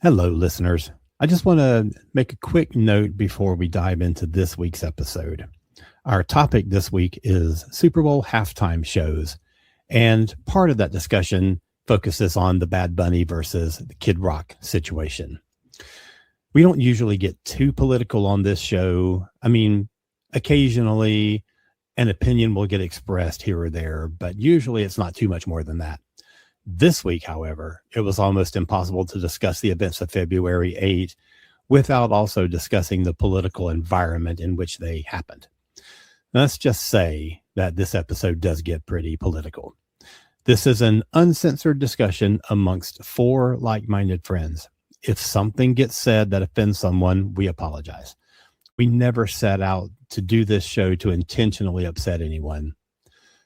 Hello, listeners. I just want to make a quick note before we dive into this week's episode. Our topic this week is Super Bowl halftime shows, and part of that discussion focuses on the Bad Bunny versus the Kid Rock situation. We don't usually get too political on this show. I mean, occasionally an opinion will get expressed here or there, but usually it's not too much more than that. This week, however, it was almost impossible to discuss the events of February 8 without also discussing the political environment in which they happened. Let's just say that this episode does get pretty political. This is an uncensored discussion amongst four like-minded friends. If something gets said that offends someone, we apologize. We never set out to do this show to intentionally upset anyone.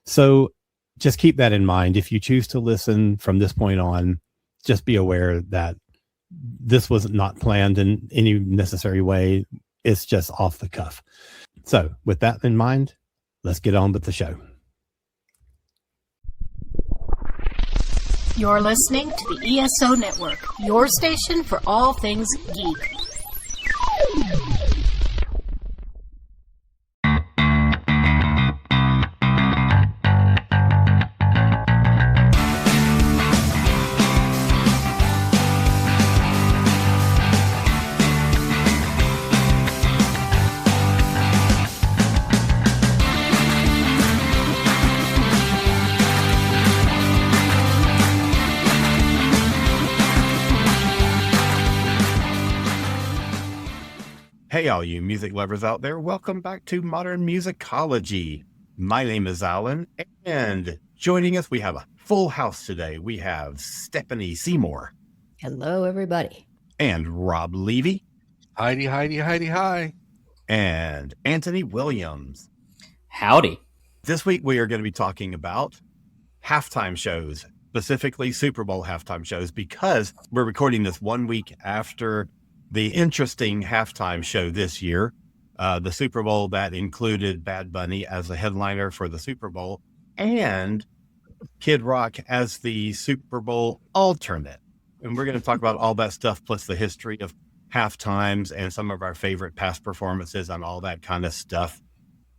So just keep that in mind. If you choose to listen from this point on, just be aware that this was not planned in any necessary way. It's just off the cuff. So with that in mind, let's get on with the show. You're listening to the ESO Network, your station for all things geek. Hey, all you music lovers out there. Welcome back to Modern Musicology. My name is Alan, and joining us, we have a full house today. We have Stephanie Seymour. Hello, everybody. And Rob Levy. Hi. And Anthony Williams. Howdy. This week, we are going to be talking about halftime shows, specifically Super Bowl halftime shows, because we're recording this 1 week after the interesting halftime show this year, the Super Bowl that included Bad Bunny as the headliner for the Super Bowl and Kid Rock as the Super Bowl alternate. And we're going to talk about all that stuff, plus the history of halftimes and some of our favorite past performances and all that kind of stuff.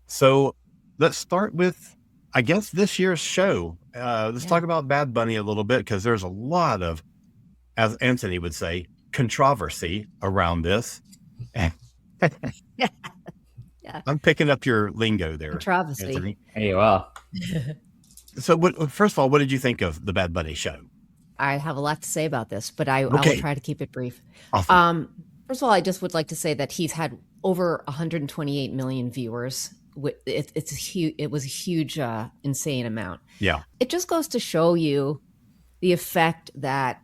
So let's start with, I guess, this year's show. Let's talk about Bad Bunny a little bit, because there's a lot of, as Anthony would say, controversy around this. Yeah. I'm picking up your lingo there, Controversy. Anthony. There you are. So, first of all, what did you think of the Bad Bunny show? I have a lot to say about this, but I will try to keep it brief. Awesome. First of all, I just would like to say that he's had over 128 million viewers. It was a huge, insane amount. Yeah. It just goes to show you the effect that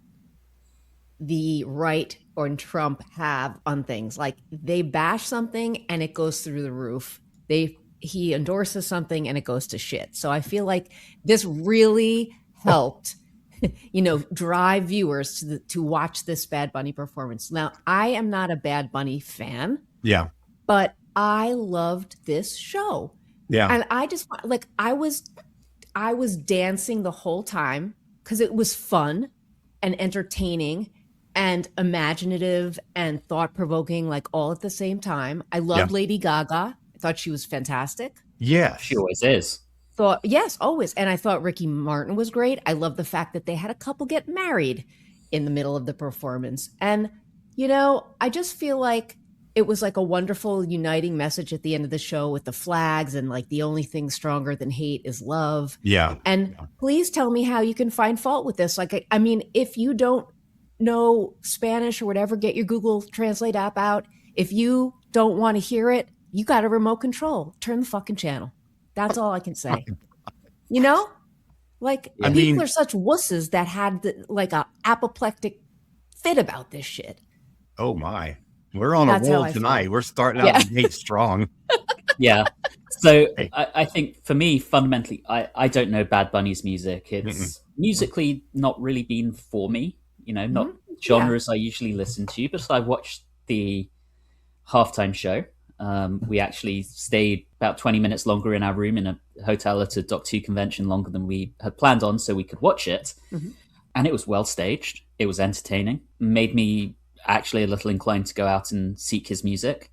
the right or Trump have on things. Like, they bash something and it goes through the roof. He endorses something and it goes to shit. So I feel like this really helped, drive viewers to watch this Bad Bunny performance. Now, I am not a Bad Bunny fan. Yeah. But I loved this show. Yeah. And I just I was dancing the whole time because it was fun and entertaining and imaginative and thought-provoking, like, all at the same time. I loved Lady Gaga. I thought she was fantastic. Yeah. She always is. Yes, always. And I thought Ricky Martin was great. I love the fact that they had a couple get married in the middle of the performance. And, I just feel like it was like a wonderful uniting message at the end of the show with the flags and, like, the only thing stronger than hate is love. Yeah. And please tell me how you can find fault with this. Like, I mean, if you don't know Spanish or whatever, get your Google Translate app out. If you don't want to hear it, you got a remote control. Turn the fucking channel. That's all I can say. People are such wusses that had a apoplectic fit about this shit. Oh my, we're on a roll tonight. We're starting out the gate strong. Yeah. So I think for me, fundamentally, I don't know Bad Bunny's music. It's musically not really been for me. Not genres I usually listen to, but I watched the halftime show. We actually stayed about 20 minutes longer in our room in a hotel at a Doc 2 convention, longer than we had planned on, so we could watch it. Mm-hmm. And it was well staged. It was entertaining. Made me actually a little inclined to go out and seek his music.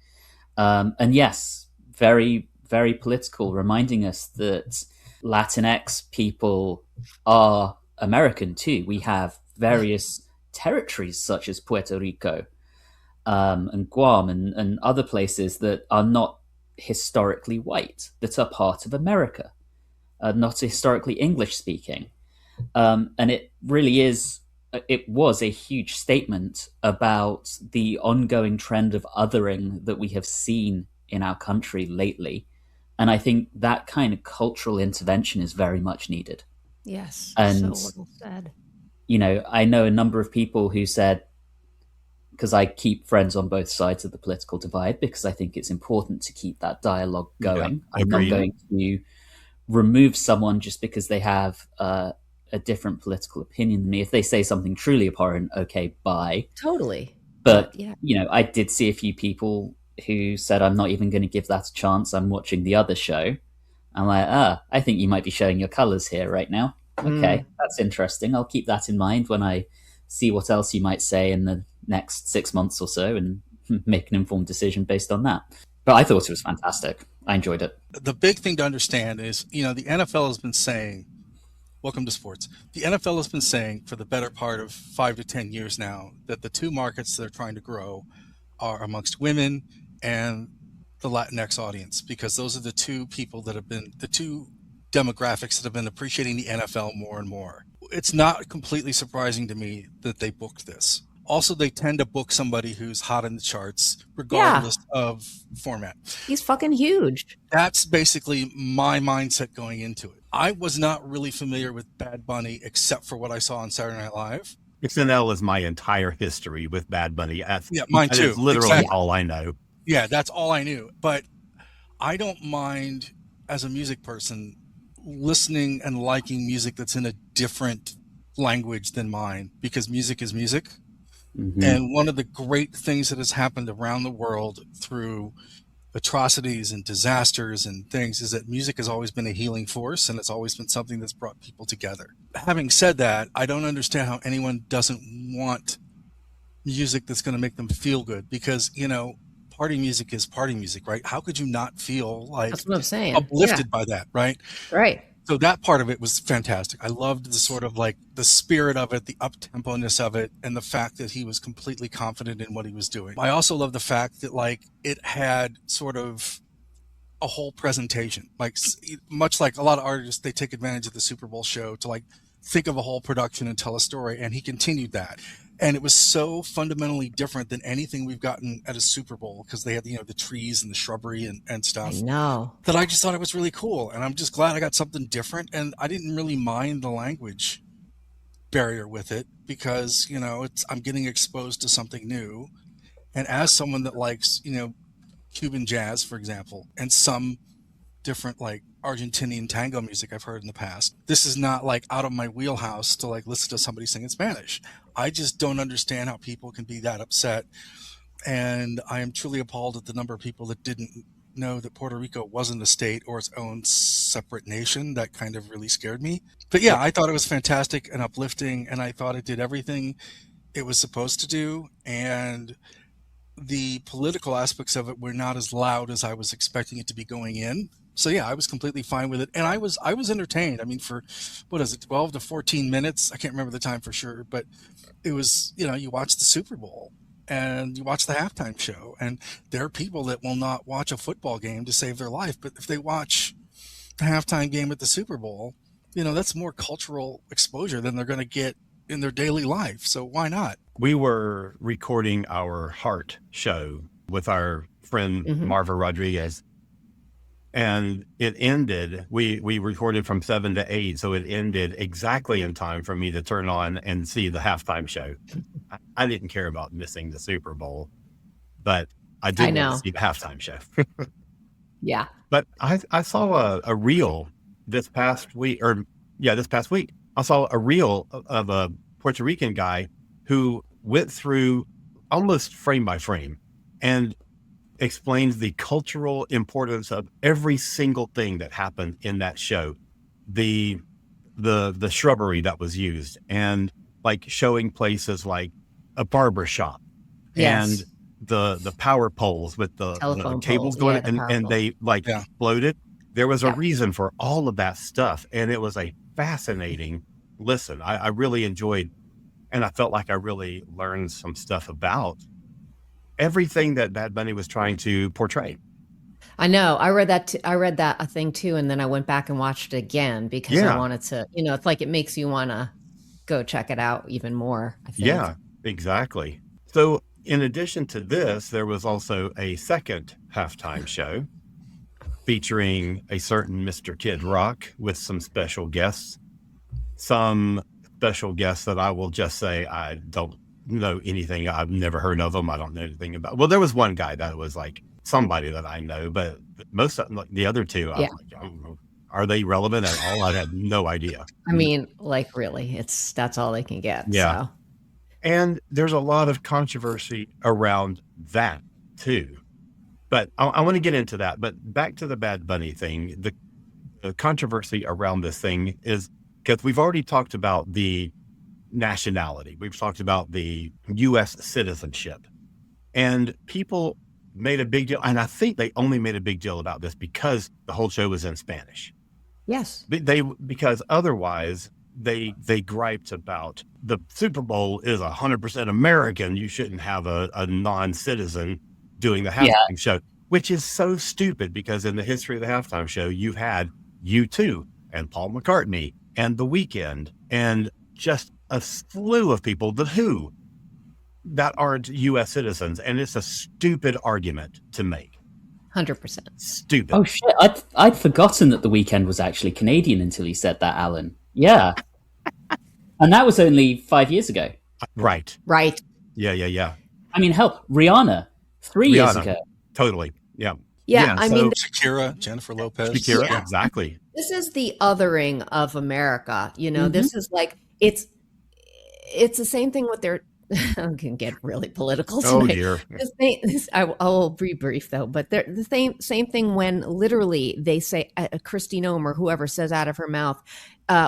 And yes, very, very political, reminding us that Latinx people are American too. We have various territories such as Puerto Rico, and Guam and other places that are not historically white, that are part of America, not historically English speaking. And it really is, it was a huge statement about the ongoing trend of othering that we have seen in our country lately. And I think that kind of cultural intervention is very much needed. Yes. And, so well said. I know a number of people who said, because I keep friends on both sides of the political divide, because I think it's important to keep that dialogue going. Yeah, I'm not going to remove someone just because they have a different political opinion than me. If they say something truly abhorrent, okay, bye. Totally. But, yeah. I did see a few people who said, I'm not even going to give that a chance. I'm watching the other show. I'm like, I think you might be showing your colors here right now. Okay, that's interesting. I'll keep that in mind when I see what else you might say in the next 6 months or so and make an informed decision based on that. But I thought it was fantastic. I enjoyed it. The big thing to understand is, the NFL has been saying, welcome to sports. The NFL has been saying for the better part of 5 to 10 years now that the two markets they're trying to grow are amongst women and the Latinx audience, because those are the two people that have been the two demographics that have been appreciating the NFL more and more. It's not completely surprising to me that they booked this. Also, they tend to book somebody who's hot in the charts, regardless of format. He's fucking huge. That's basically my mindset going into it. I was not really familiar with Bad Bunny except for what I saw on Saturday Night Live. XNL is my entire history with Bad Bunny. Yeah, mine too. It's literally exactly. all I know. Yeah, that's all I knew. But I don't mind, as a music person, listening and liking music that's in a different language than mine, because music is music. Mm-hmm. And one of the great things that has happened around the world through atrocities and disasters and things is that music has always been a healing force, and it's always been something that's brought people together. Having said that, I don't understand how anyone doesn't want music that's going to make them feel good, because, party music is party music, right? How could you not feel like that's what I'm saying. Uplifted by that, right? Right. So that part of it was fantastic. I loved the sort of like the spirit of it, the up-tempo-ness of it, and the fact that he was completely confident in what he was doing. I also love the fact that it had sort of a whole presentation, much like a lot of artists, they take advantage of the Super Bowl show to think of a whole production and tell a story. And he continued that. And it was so fundamentally different than anything we've gotten at a Super Bowl, because they had, the trees and the shrubbery and stuff. I know. That I just thought it was really cool. And I'm just glad I got something different. And I didn't really mind the language barrier with it, because, I'm getting exposed to something new. And as someone that likes, Cuban jazz, for example, and some different Argentinian tango music I've heard in the past, this is not out of my wheelhouse to listen to somebody sing in Spanish. I just don't understand how people can be that upset. And I am truly appalled at the number of people that didn't know that Puerto Rico wasn't a state or its own separate nation. That kind of really scared me. But yeah, I thought it was fantastic and uplifting, and I thought it did everything it was supposed to do. And the political aspects of it were not as loud as I was expecting it to be going in. So yeah, I was completely fine with it. And I was entertained. I mean, for, 12 to 14 minutes? I can't remember the time for sure, but it was, you watch the Super Bowl and you watch the halftime show, and there are people that will not watch a football game to save their life. But if they watch the halftime game at the Super Bowl, that's more cultural exposure than they're going to get in their daily life. So why not? We were recording our Heart show with our friend Marva Rodriguez, and it ended. We recorded from 7 to 8, so it ended exactly in time for me to turn on and see the halftime show. I didn't care about missing the Super Bowl, but I did want to see the halftime show. Yeah. But I saw a reel this past week. I saw a reel of a Puerto Rican guy who went through almost frame by frame and explains the cultural importance of every single thing that happened in that show, the shrubbery that was used, and showing places like a barber shop, Yes. and the power poles with the Telephone cables poles. going, Yeah, the power and poles. they like Yeah. exploded. There was a Yeah. reason for all of that stuff, and it was a fascinating listen. I really enjoyed, and I felt like I really learned some stuff about everything that Bad Bunny was trying to portray. I know. I read that. I read that a thing too, and then I went back and watched it again because I Yeah. wanted to. It's like it makes you want to go check it out even more. I think. Yeah, exactly. So, in addition to this, there was also a second halftime show featuring a certain Mr. Kid Rock with some special guests. Some special guests that I will just say I don't know anything. I've never heard of them. I don't know anything about. Well, there was one guy that was like somebody that I know, but most of them, like the other two, I was like, I don't know. Are they relevant at all? I had no idea. I mean, like really, that's all they can get. Yeah. So. And there's a lot of controversy around that too. But I want to get into that. But back to the Bad Bunny thing, the controversy around this thing is because we've already talked about the nationality. We've talked about the U.S. citizenship. And people made a big deal. And I think they only made a big deal about this because the whole show was in Spanish. Yes. Because otherwise they griped about the Super Bowl is 100% American. You shouldn't have a non-citizen doing the halftime show, which is so stupid because in the history of the halftime show, you've had U2 and Paul McCartney and The Weeknd and just a slew of people, The Who, that aren't U.S. citizens. And it's a stupid argument to make. 100%. Stupid. Oh shit! I'd forgotten that The Weeknd was actually Canadian until he said that, Alan. Yeah, and that was only 5 years ago. Right. Yeah. I mean, hell, Rihanna 3 years ago. Totally. Yeah. Yeah. I mean, Shakira, Jennifer Lopez. Shakira, exactly. This is the othering of America. This is like it's the same thing with their. I can get really political tonight. Oh dear. I will be brief though, but they're the same thing when literally they say Kristi Noem or whoever says out of her mouth,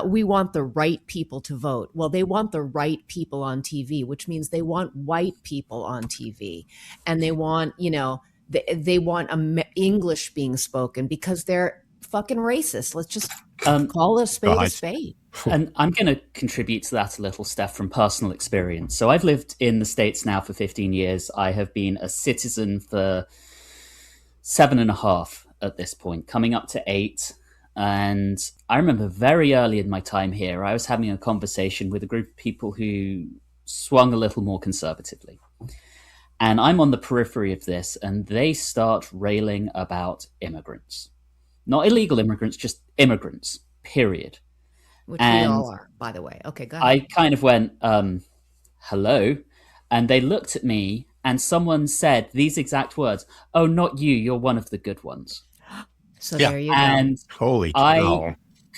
we want the right people to vote. Well, they want the right people on TV, which means they want white people on TV, and they want they want English being spoken because they're fucking racist. Let's just call a spade a spade. And I'm going to contribute to that a little, Steph, from personal experience. So I've lived in the States now for 15 years. I have been a citizen for 7.5 at this point, coming up to 8. And I remember very early in my time here, I was having a conversation with a group of people who swung a little more conservatively. And I'm on the periphery of this, and they start railing about immigrants. Not illegal immigrants, just immigrants, period. Which we all are, by the way. Okay, go ahead. I kind of went, hello. And they looked at me and someone said these exact words, oh, not you, you're one of the good ones. So there you go. And holy cow. I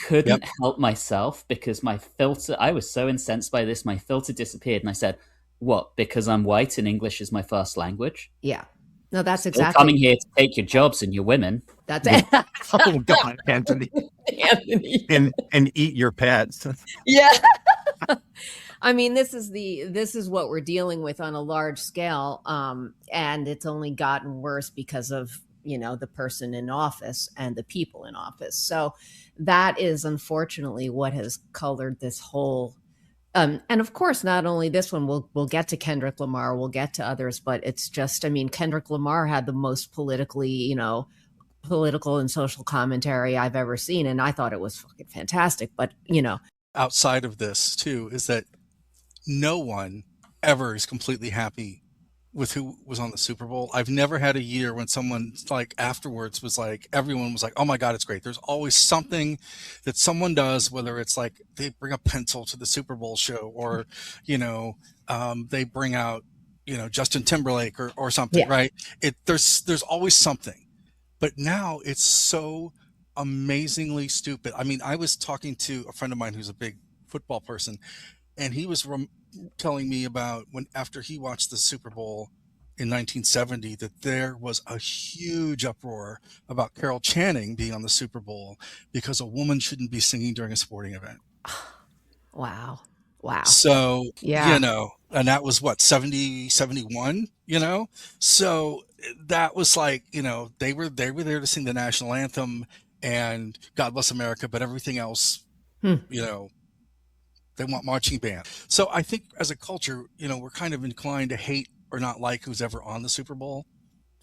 couldn't help myself because my filter, I was so incensed by this, my filter disappeared. And I said, what, because I'm white and English is my first language? Yeah. No, that's Still exactly. coming here to take your jobs and your women. That's it. Oh God, Anthony. and eat your pets. Yeah. I mean, this is what we're dealing with on a large scale. And it's only gotten worse because of, the person in office and the people in office. So that is unfortunately what has colored this whole. And of course, not only this one, we'll get to Kendrick Lamar, we'll get to others, but it's just, Kendrick Lamar had the most politically, political and social commentary I've ever seen. And I thought it was fucking fantastic. But, outside of this too, is that no one ever is completely happy with who was on the Super Bowl. I've never had a year when someone like afterwards was like, everyone was like, oh my God, it's great. There's always something that someone does, whether it's like they bring a pencil to the Super Bowl show or, they bring out, Justin Timberlake or something, right? There's always something, but now it's so amazingly stupid. I mean, I was talking to a friend of mine who's a big football person, and he was telling me about when after he watched the Super Bowl in 1970 that there was a huge uproar about Carol Channing being on the Super Bowl because a woman shouldn't be singing during a sporting event. Wow. So, And that was what, 70, 71, you know? So that was like, you know, they were there to sing the national anthem and God Bless America, but everything else, you know, they want marching band. So I think as a culture, you know, we're kind of inclined to hate or not like who's ever on the Super Bowl.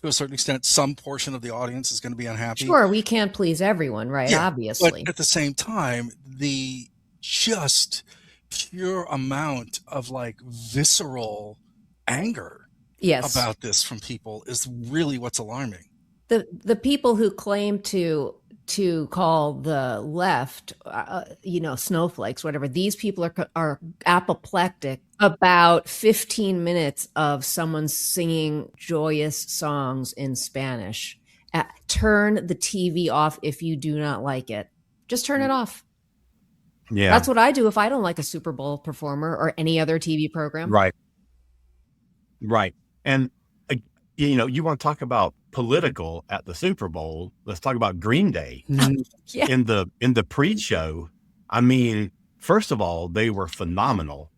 To a certain extent, some portion of the audience is going to be unhappy. Sure, we can't please everyone, right? Yeah, Obviously. but at the same time, the just pure amount of like visceral anger Yes. about this from people is really what's alarming. The people who claim to call the left, you know, snowflakes, whatever. These people are apoplectic about 15 minutes of someone singing joyous songs in Spanish. Turn the TV off if you do not like it. Just turn it off. Yeah. That's what I do if I don't like a Super Bowl performer or any other TV program. Right. And, you know, you want to talk about political at the Super Bowl. Let's talk about Green Day. Yeah. In the pre-show. I mean, first of all, they were phenomenal.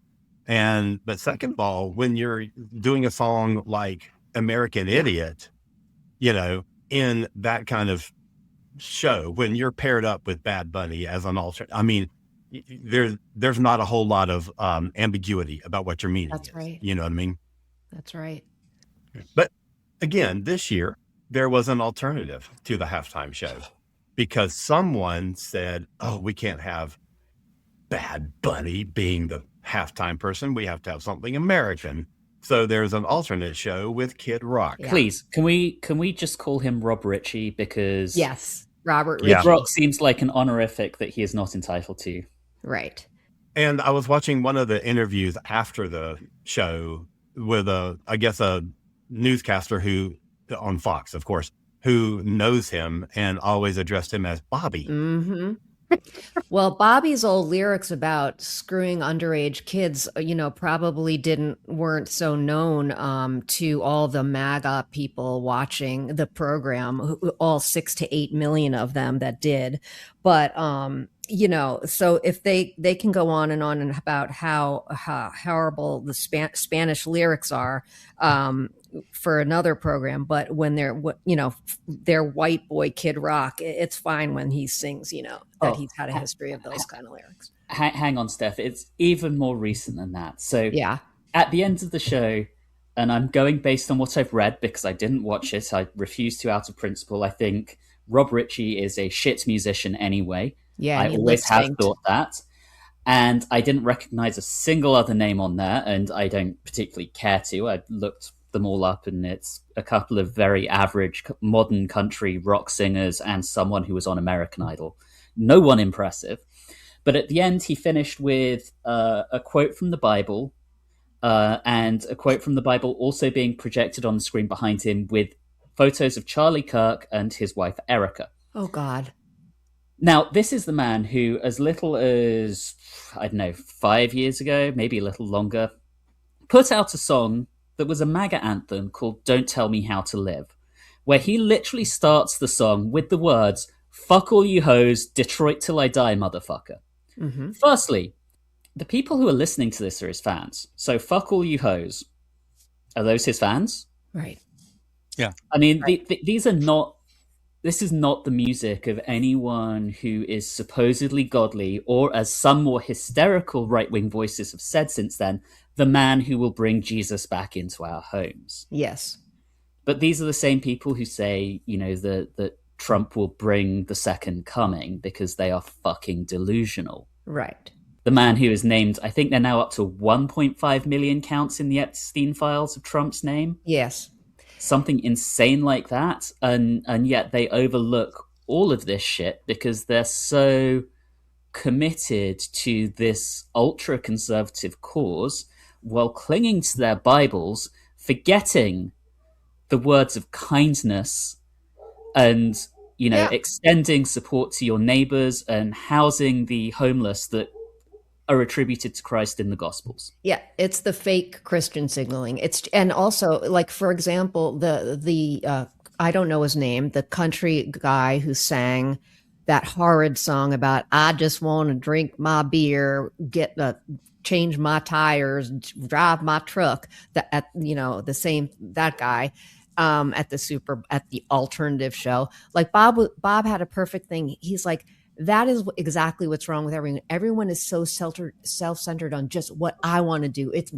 But second of all, when you're doing a song like American Idiot, you know, in that kind of show, when you're paired up with Bad Bunny as an alternate, I mean, there's not a whole lot of ambiguity about what your meaning is. That's right. You know what I mean? That's right. But again, this year, there was an alternative to the halftime show because someone said, oh, we can't have Bad Bunny being the halftime person. We have to have something American. So there's an alternate show with Kid Rock. Yeah. Please, can we just call him Rob Ritchie? Because Yes, Robert Ritchie. Yeah. Rock seems like an honorific that he is not entitled to. Right. And I was watching one of the interviews after the show with a newscaster who, on Fox, of course, who knows him and always addressed him as Bobby. Mm-hmm. Well, Bobby's old lyrics about screwing underage kids, you know, probably weren't so known to all the MAGA people watching the program, all 6 to 8 million of them that did. But you know, so if they can go on and about how horrible the Spanish lyrics are for another program, but when they're white boy Kid Rock, it's fine when he sings, you know, that he's had a history of those kind of lyrics. Hang on, Steph. It's even more recent than that. So Yeah. at the end of the show, and I'm going based on what I've read because I didn't watch it. I refuse to out of principle. I think Rob Ritchie is a shit musician anyway. Yeah, I he always have lip-synced. thought that. And I didn't recognize a single other name on there, and I don't particularly care to. I looked them all up, and it's a couple of very average modern country rock singers and someone who was on American Idol. No one impressive. But at the end, he finished with a quote from the Bible, and a quote from the Bible also being projected on the screen behind him with photos of Charlie Kirk and his wife, Erica. Oh, God. Now, this is the man who, as little as, I don't know, 5 years ago, maybe a little longer, put out a song that was a MAGA anthem called Don't Tell Me How to Live, where he literally starts the song with the words, fuck all you hoes, Detroit till I die, motherfucker. Mm-hmm. Firstly, the people who are listening to this are his fans. So fuck all you hoes. Are those his fans? Right. Yeah. I mean, these are not... This is not the music of anyone who is supposedly godly, or as some more hysterical right-wing voices have said since then, the man who will bring Jesus back into our homes. Yes. But these are the same people who say, you know, that Trump will bring the second coming because they are fucking delusional. Right. The man who is named, I think they're now up to 1.5 million counts in the Epstein files of Trump's name. Yes. Something insane like that, and yet they overlook all of this shit because they're so committed to this ultra conservative cause while clinging to their Bibles, forgetting the words of kindness and, you know, extending support to your neighbors and housing the homeless that are attributed to Christ in the Gospels. Yeah, it's the fake Christian signaling. And also, like, for example, the I don't know his name, the country guy who sang that horrid song about I just want to drink my beer, get change my tires, drive my truck. That that guy at the alternative show. Like Bob had a perfect thing. He's like, that is exactly what's wrong with everyone. Everyone is so self-centered on just what I want to do. It's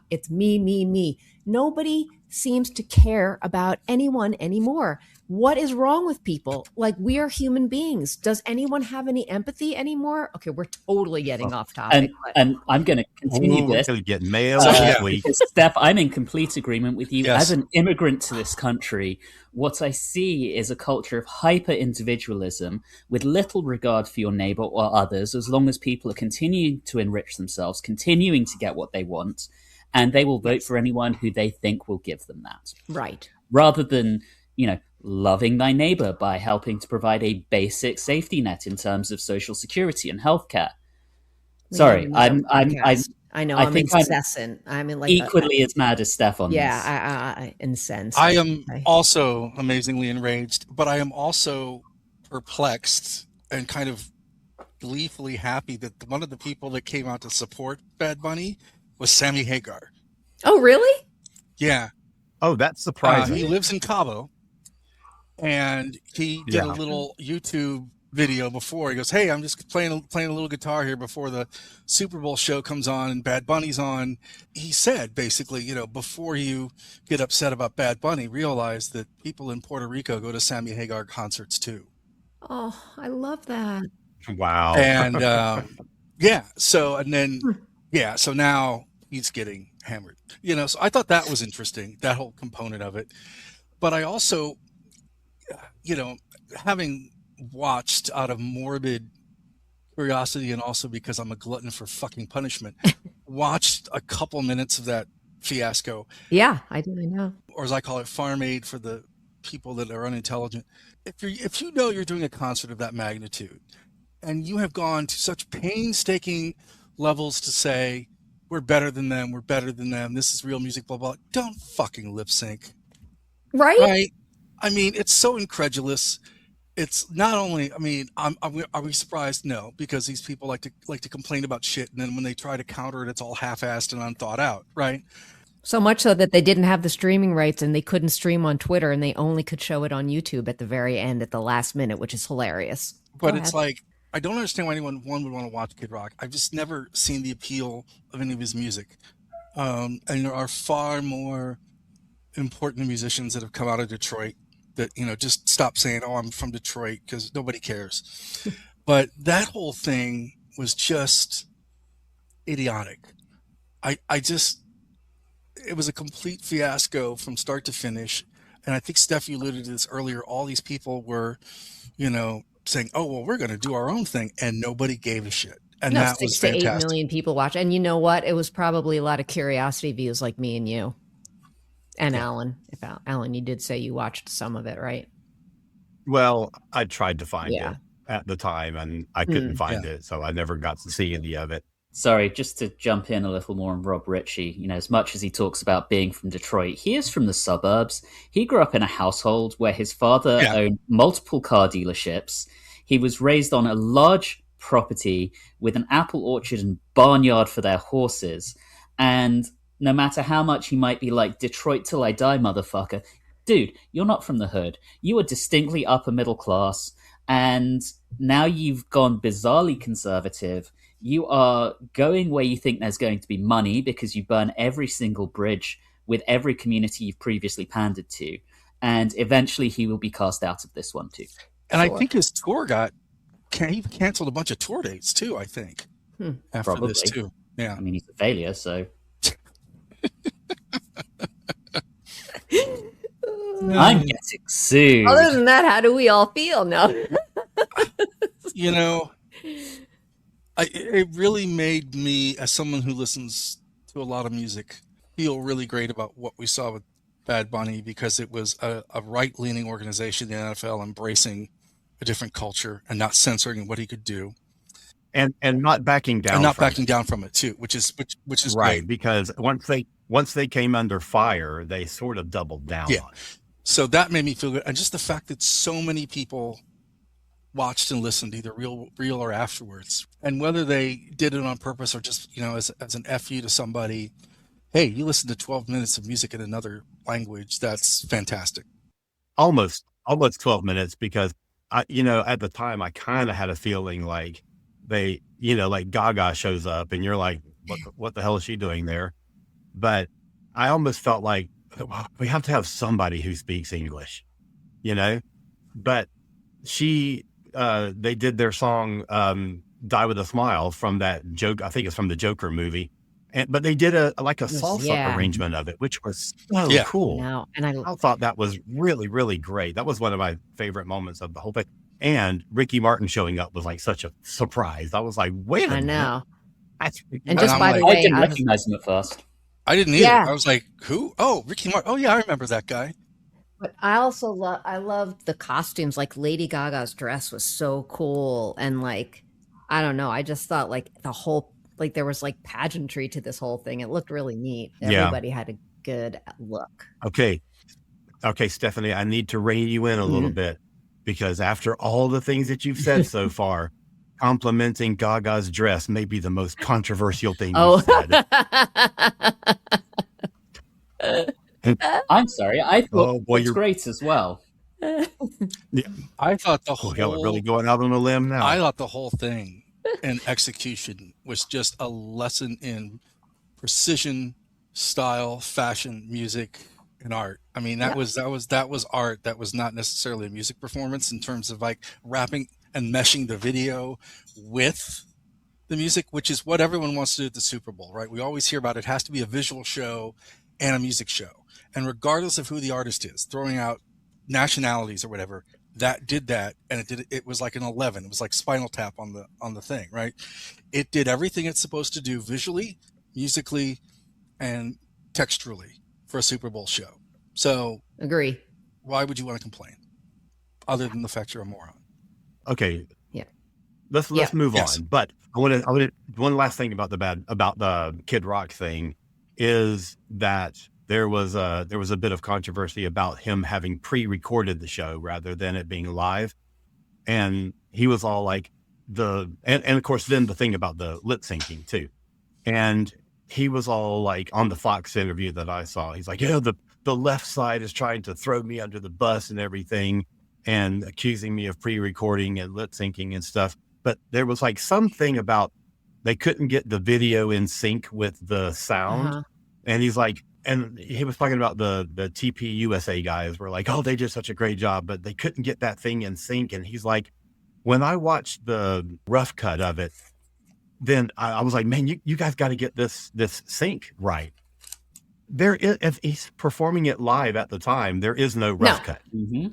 it's me. Nobody seems to care about anyone anymore. What is wrong with people? Like, we are human beings. Does anyone have any empathy anymore? Okay, we're totally getting off topic. And I'm going to continue this. We're get mail this week. Because, Steph, I'm in complete agreement with you. Yes. As an immigrant to this country, what I see is a culture of hyper-individualism with little regard for your neighbor or others, as long as people are continuing to enrich themselves, continuing to get what they want, and they will vote for anyone who they think will give them that. Right. Rather than, loving thy neighbor by helping to provide a basic safety net in terms of social security and healthcare. Sorry, I know. I I'm think I'm incessant. I'm in like equally as mad as Steph on this. I incensed. I am also amazingly enraged, but I am also perplexed and kind of gleefully happy that one of the people that came out to support Bad Bunny was Sammy Hagar. Oh, really? Yeah. Oh, that's surprising. He lives in Cabo, and he did a little YouTube video before. He goes, "Hey, I'm just playing a little guitar here before the Super Bowl show comes on and Bad Bunny's on." He said, basically, before you get upset about Bad Bunny, realize that people in Puerto Rico go to Sammy Hagar concerts too. Oh, I love that. Wow. And so now he's getting hammered. So I thought that was interesting, that whole component of it. But I also, having watched out of morbid curiosity and also because I'm a glutton for fucking punishment, watched a couple minutes of that fiasco. Yeah, I do. I know. Or as I call it, farm aid for the people that are unintelligent. If you know you're doing a concert of that magnitude and you have gone to such painstaking levels to say, we're better than them, this is real music, blah, blah, don't fucking lip sync. Right? I mean, it's so incredulous. It's not only, are we surprised? No, because these people like to complain about shit, and then when they try to counter it, it's all half-assed and unthought out, right? So much so that they didn't have the streaming rights and they couldn't stream on Twitter, and they only could show it on YouTube at the very end, at the last minute, which is hilarious. But it's like, I don't understand why anyone would want to watch Kid Rock. I've just never seen the appeal of any of his music. And there are far more important musicians that have come out of Detroit that, just stop saying, "Oh, I'm from Detroit," because nobody cares. But that whole thing was just idiotic. It was a complete fiasco from start to finish. And I think, Steph, you alluded to this earlier. All these people were, saying, "Oh, well, we're going to do our own thing," and nobody gave a shit. And that was fantastic. 6 to 8 million people watch. And you know what? It was probably a lot of curiosity views like me and you. And Alan. Alan, you did say you watched some of it, right? Well, I tried to find it at the time, and I couldn't find it, so I never got to see any of it. Sorry, just to jump in a little more on Rob Ritchie, as much as he talks about being from Detroit, he is from the suburbs. He grew up in a household where his father owned multiple car dealerships. He was raised on a large property with an apple orchard and barnyard for their horses. And no matter how much he might be like, Detroit till I die, motherfucker, dude, you're not from the hood. You are distinctly upper middle class. And now you've gone bizarrely conservative. You are going where you think there's going to be money because you burn every single bridge with every community you've previously pandered to. And eventually he will be cast out of this one too. And I think his tour he canceled a bunch of tour dates too, I think, after Probably. this too. Yeah. I mean, he's a failure, so. I'm getting sued. Other than that, how do we all feel now? It really made me, as someone who listens to a lot of music, feel really great about what we saw with Bad Bunny, because it was a right-leaning organization, the NFL, embracing a different culture and not censoring what he could do. And not backing down. And not backing down from it too, which is right, great. Because once they came under fire, they sort of doubled down on it. So that made me feel good. And just the fact that so many people watched and listened, either real or afterwards. And whether they did it on purpose or just, as an FU to somebody, hey, you listen to 12 minutes of music in another language, that's fantastic. Almost 12 minutes, because at the time I kind of had a feeling like they, like Gaga shows up and you're like, what the hell is she doing there? But I almost felt like we have to have somebody who speaks English, but they did their song, Die With a Smile, from that joke. I think it's from the Joker movie. But they did a salsa arrangement of it, which was so cool. No, and I thought that was really, really great. That was one of my favorite moments of the whole thing. And Ricky Martin showing up was like such a surprise. I was like, wait a minute. I know. And just by the I way, didn't recognize him at first. I didn't either. I was like, who? Oh, Ricky Martin. Oh, yeah, I remember that guy. But I also loved the costumes. Like Lady Gaga's dress was so cool. And like, I don't know. I just thought like the whole, like there was like pageantry to this whole thing. It looked really neat. Everybody had a good look. Okay, Stephanie, I need to rein you in a little bit, because after all the things that you've said so far, complimenting Gaga's dress may be the most controversial thing you've said. I'm sorry. I thought it was great as well. I thought the whole... Y'all are really going out on a limb now. I thought the whole thing and execution was just a lesson in precision, style, fashion, music, and art. I mean, that was art. That was not necessarily a music performance in terms of like wrapping and meshing the video with the music, which is what everyone wants to do at the Super Bowl, right? We always hear about it has to be a visual show and a music show. And regardless of who the artist is, throwing out nationalities or whatever, that did that, and it was like an 11. It was like Spinal Tap on the thing, right? It did everything it's supposed to do visually, musically, and texturally for a Super Bowl show. So agree. Why would you want to complain, other than the fact you're a moron? Okay. Yeah. Let's move on. But I want to one last thing about the Kid Rock thing is that there was a bit of controversy about him having pre-recorded the show rather than it being live. And he was all like and of course then the thing about the lip syncing too. And he was all like, on the Fox interview that I saw, he's like, the left side is trying to throw me under the bus and everything, and accusing me of pre-recording and lip syncing and stuff. But there was like something about they couldn't get the video in sync with the sound. And he's like, and he was talking about the TP USA guys were like, oh, they did such a great job, but they couldn't get that thing in sync. And he's like, when I watched the rough cut of it, then I was like, man, you guys got to get this sync right. There is, if he's performing it live at the time, there is no rough cut. Mm-hmm.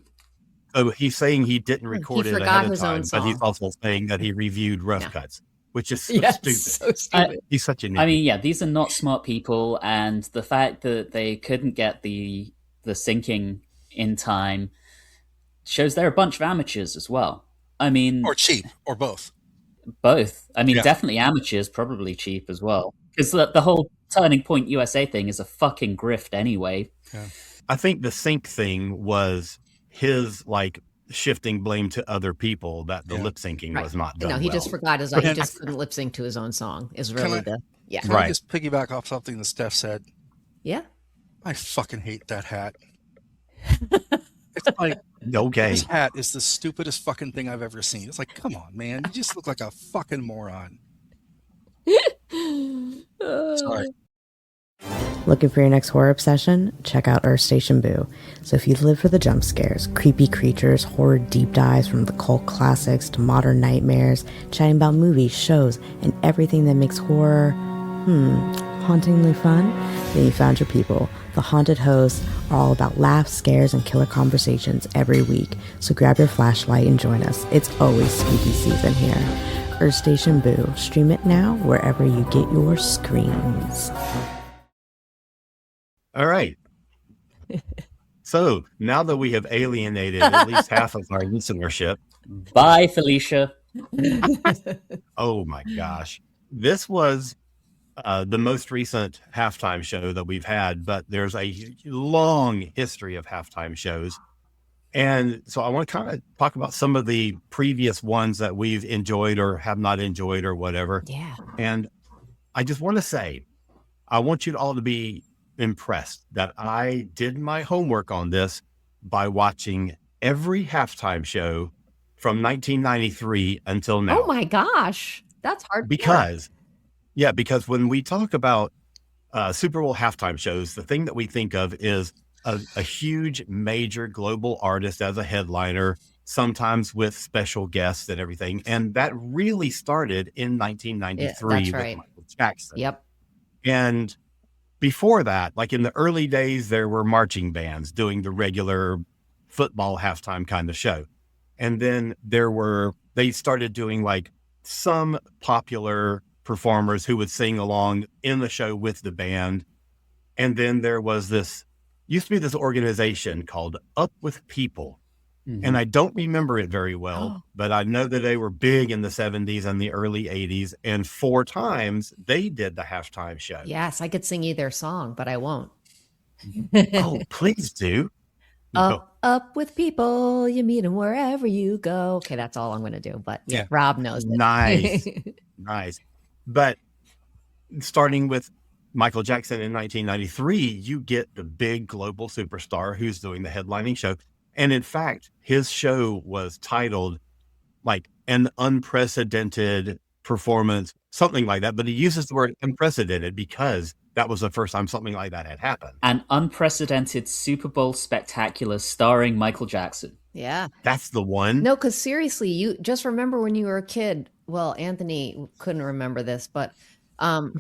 So he's saying he didn't record it ahead of time, but he's also saying that he reviewed rough cuts, which is so stupid. So stupid. He's such an idiot. I mean, yeah, these are not smart people, and the fact that they couldn't get the syncing in time shows they're a bunch of amateurs as well. I mean, or cheap, or both. Both. I mean, definitely amateurs, probably cheap as well. Because the whole Turning Point USA thing is a fucking grift anyway. Yeah. I think the sync thing was his like shifting blame to other people that the lip syncing was not done. No, he just forgot he just couldn't lip sync to his own song. Is really Can I just piggyback off something that Steph said? Yeah. I fucking hate that hat. It's like, okay, this hat is the stupidest fucking thing I've ever seen. It's like, come on, man, you just look like a fucking moron. Sorry. Looking for your next horror obsession? Check out Earth Station Boo. So if you live for the jump scares, creepy creatures, horror deep dives from the cult classics to modern nightmares, chatting about movies, shows, and everything that makes horror, hauntingly fun, then you found your people. The Haunted Hosts are all about laughs, scares, and killer conversations every week. So grab your flashlight and join us. It's always spooky season here. Earth Station Boo. Stream it now wherever you get your screams. All right. So now that we have alienated at least half of our listenership. Bye, Felicia. Oh my gosh. This was the most recent halftime show that we've had, but there's a long history of halftime shows. And so I want to kind of talk about some of the previous ones that we've enjoyed or have not enjoyed or whatever. Yeah. And I just want to say, I want you all to be impressed that I did my homework on this by watching every halftime show from 1993 until now. Oh my gosh. That's hard. Because when we talk about Super Bowl halftime shows, the thing that we think of is a huge major global artist as a headliner, sometimes with special guests and everything. And that really started in 1993 that's with right. Michael Jackson. Yep. And before that, like in the early days, there were marching bands doing the regular football halftime kind of show. And then they started doing like some popular performers who would sing along in the show with the band. And then there was used to be this organization called Up With People. Mm-hmm. And I don't remember it very well, but I know that they were big in the 70s and the early 80s. And 4 times they did the halftime show. Yes, I could sing either song, but I won't. Oh, please do. Up with people, you meet them wherever you go. Okay, that's all I'm going to do. But yeah, Rob knows it. Nice. Nice. But starting with Michael Jackson in 1993, you get the big global superstar who's doing the headlining show. And in fact, his show was titled like an unprecedented performance, something like that. But he uses the word unprecedented because that was the first time something like that had happened. An unprecedented Super Bowl spectacular starring Michael Jackson. Yeah. That's the one. No, because seriously, you just remember when you were a kid. Well, Anthony couldn't remember this, but but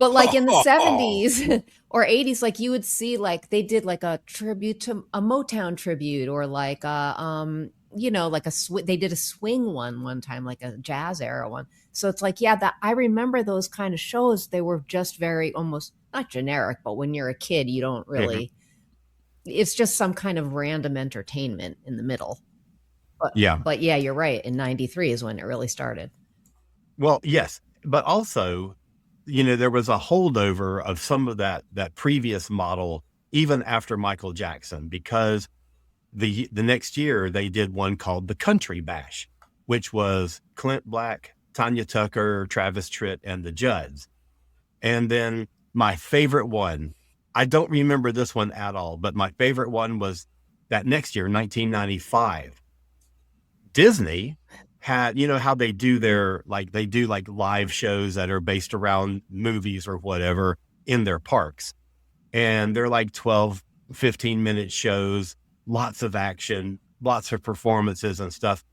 like in the 70s or 80s, like you would see like they did like a tribute to a Motown tribute or like like they did a swing one time, like a jazz era one. So it's like, that I remember those kind of shows. They were just very almost not generic, but when you're a kid, you don't really, it's just some kind of random entertainment in the middle. But you're right. In 93 is when it really started. Well, yes. But also, there was a holdover of some of that previous model, even after Michael Jackson, because the next year they did one called the Country Bash, which was Clint Black, Tanya Tucker, Travis Tritt, and the Judds. And then my favorite one, I don't remember this one at all, but my favorite one was that next year, 1995. Disney had, how they do their, they do live shows that are based around movies or whatever in their parks. And they're like 12, 15-minute shows, lots of action, lots of performances and stuff.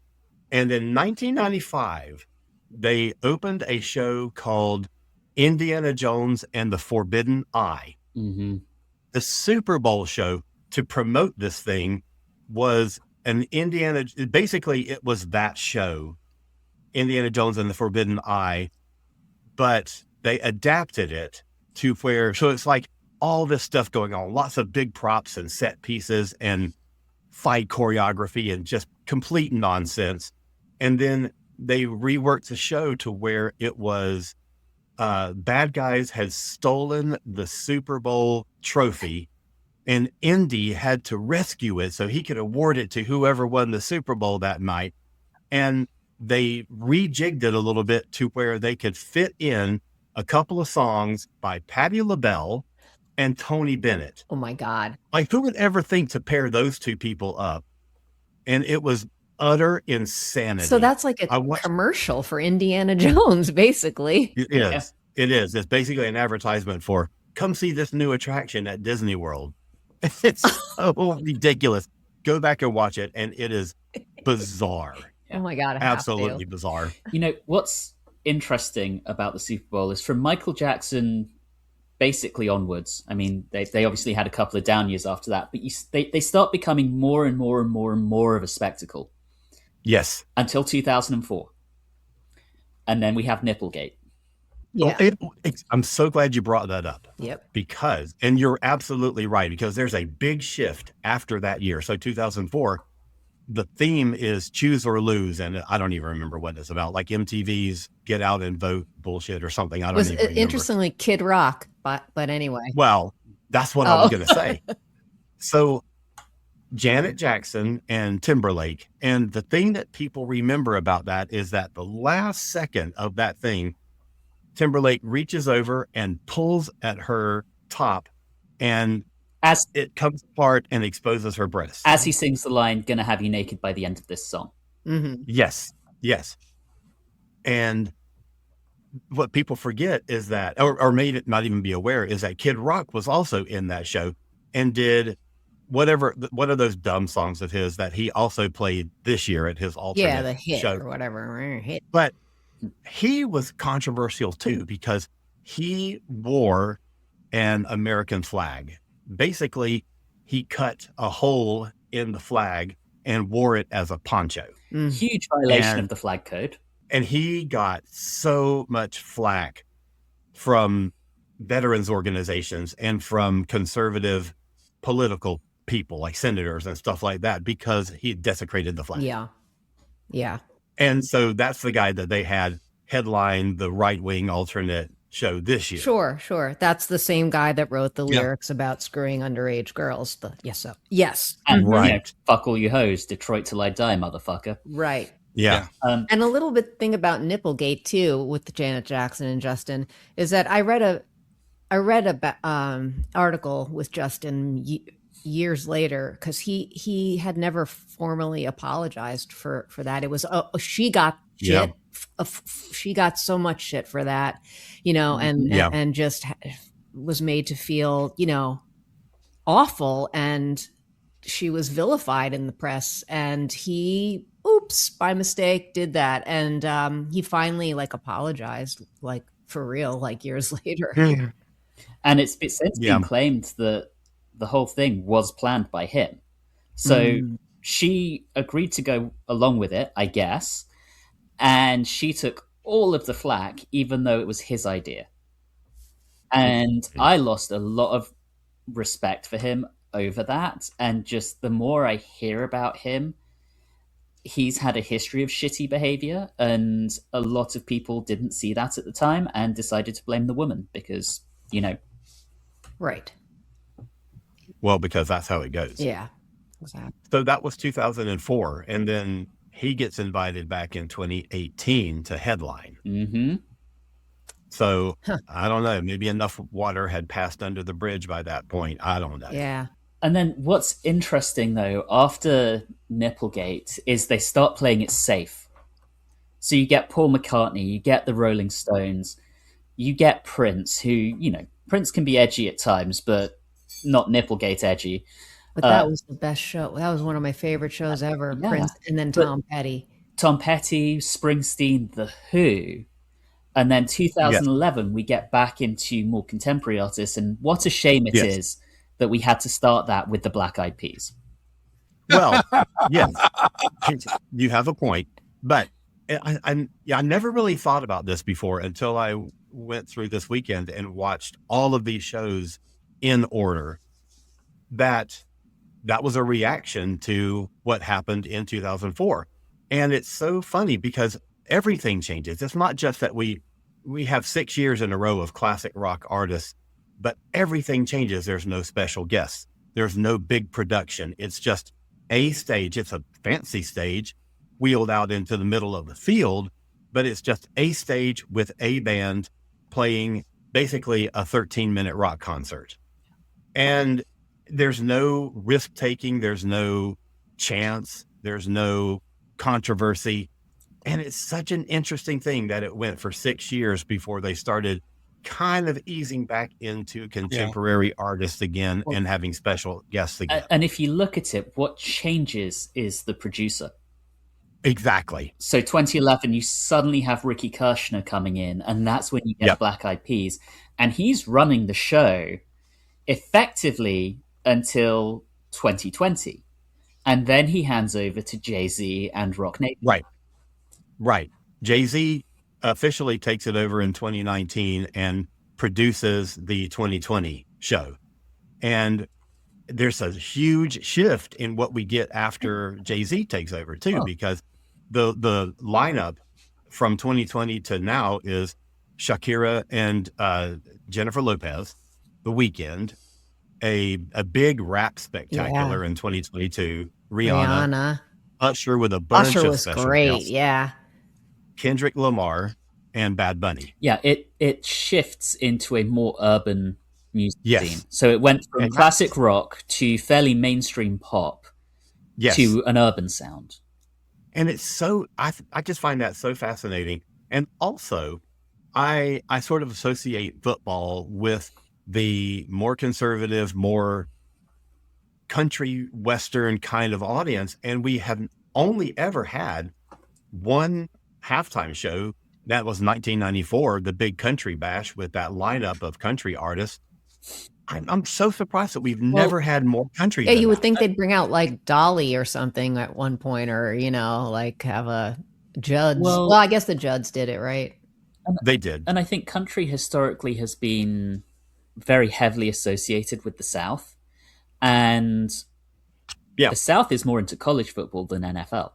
And in 1995, they opened a show called Indiana Jones and the Forbidden Eye. Mm-hmm. The Super Bowl show to promote this thing was basically it was that show, Indiana Jones and the Forbidden Eye, but they adapted it to so it's like all this stuff going on, lots of big props and set pieces and fight choreography and just complete nonsense. And then they reworked the show to where it was bad guys had stolen the Super Bowl trophy, and Indy had to rescue it so he could award it to whoever won the Super Bowl that night. And they rejigged it a little bit to where they could fit in a couple of songs by Patti LaBelle and Tony Bennett. Oh my God. Like, who would ever think to pair those two people up? And it was utter insanity. So that's like a commercial for Indiana Jones, basically. It is. Yeah. It is. It's basically an advertisement for come see this new attraction at Disney World. It's so ridiculous. Go back and watch it, and it is bizarre. Oh my God. Absolutely bizarre. What's interesting about the Super Bowl is from Michael Jackson basically onwards. I mean, they obviously had a couple of down years after that, but they start becoming more and more and more and more of a spectacle. Yes. Until 2004. And then we have Nipplegate. Yeah. Well, I'm so glad you brought that up. Yep. Because, and you're absolutely right, because there's a big shift after that year. So 2004, the theme is choose or lose. And I don't even remember what it's about, like MTV's Get Out and Vote bullshit or something. I don't even remember. Interestingly, Kid Rock, but anyway. Well, that's what I was going to say. So Janet Jackson and Timberlake. And the thing that people remember about that is that the last second of that thing, Timberlake reaches over and pulls at her top, and As it comes apart and exposes her breasts. as he sings the line, "Gonna have you naked by the end of this song." Mm-hmm. Yes. And what people forget is that, or may not even be aware, is that Kid Rock was also in that show and did what are those dumb songs of his that he also played this year at his alternate The hit show. or whatever. Hit. But he was controversial too, because he wore an American flag. Basically, he cut a hole in the flag and wore it as a poncho. Huge violation of the flag code. And he got so much flack from veterans organizations and from conservative political people like senators and stuff like that, because he desecrated the flag. Yeah. And so that's the guy that they had headline the right-wing alternate show this year. Sure. That's the same guy that wrote the lyrics about screwing underage girls. Yes. And Right. fuck all you hoes, Detroit till I die, motherfucker. Right. Yeah. And a little bit thing about Nipplegate too, with Janet Jackson and Justin, is that I read a article with Justin years later, because he had never formally apologized for that. It was she got shit. She got so much shit for that, and just was made to feel awful, and she was vilified in the press, and he by mistake did that, and he finally apologized for real years later. And it's since been claimed that the whole thing was planned by him. So she agreed to go along with it, I guess, and she took all of the flack, even though it was his idea. And I lost a lot of respect for him over that, and just the more I hear about him, he's had a history of shitty behavior, and a lot of people didn't see that at the time and decided to blame the woman because, Right. Well, because that's how it goes. Yeah. Exactly. So that was 2004. And then he gets invited back in 2018 to headline. Mm-hmm. So I don't know, maybe enough water had passed under the bridge by that point. I don't know. Yeah. And then what's interesting, though, after Nipplegate is they start playing it safe. So you get Paul McCartney, you get the Rolling Stones, you get Prince, who, Prince can be edgy at times, but not Nipplegate edgy. But that was the best show. That was one of my favorite shows ever. Yeah. Prince, and then Tom Petty. Tom Petty, Springsteen, The Who. And then 2011, we get back into more contemporary artists. And what a shame it is that we had to start that with the Black Eyed Peas. Well, yes, you have a point. But I never really thought about this before until I went through this weekend and watched all of these shows in order. That was a reaction to what happened in 2004. And it's so funny because everything changes. It's not just that we have 6 years in a row of classic rock artists, but everything changes. There's no special guests. There's no big production. It's just a stage. It's a fancy stage wheeled out into the middle of the field, but it's just a stage with a band playing basically a 13-minute rock concert. And there's no risk taking. There's no chance. There's no controversy. And it's such an interesting thing that it went for 6 years before they started kind of easing back into contemporary artists again and having special guests again. And if you look at it, what changes is the producer. Exactly. So 2011, you suddenly have Ricky Kirshner coming in, and that's when you get Black Eyed Peas. And he's running the show effectively until 2020. And then he hands over to Jay-Z and Rock Nation. Right. Jay-Z officially takes it over in 2019 and produces the 2020 show. And there's a huge shift in what we get after Jay-Z takes over too, because the lineup from 2020 to now is Shakira and Jennifer Lopez, The Weeknd, a big rap spectacular in 2022. Rihanna, Usher with a bunch Usher of was special great. guests, Yeah. Kendrick Lamar, and Bad Bunny. Yeah, it shifts into a more urban music Yes. scene. So it went from And classic rock to fairly mainstream pop Yes. to an urban sound. And it's so, I just find that so fascinating. And also, I sort of associate football with the more conservative, more country western kind of audience. And we have only ever had one halftime show. That was 1994, the big country bash with that lineup of country artists. I'm so surprised that we've never had more country. Yeah, than you would that. think they'd bring out like Dolly or something at one point, or like have a Judds. Well, I guess the Judds did it, right? They did. And I think country historically has been very heavily associated with the South. And the South is more into college football than NFL.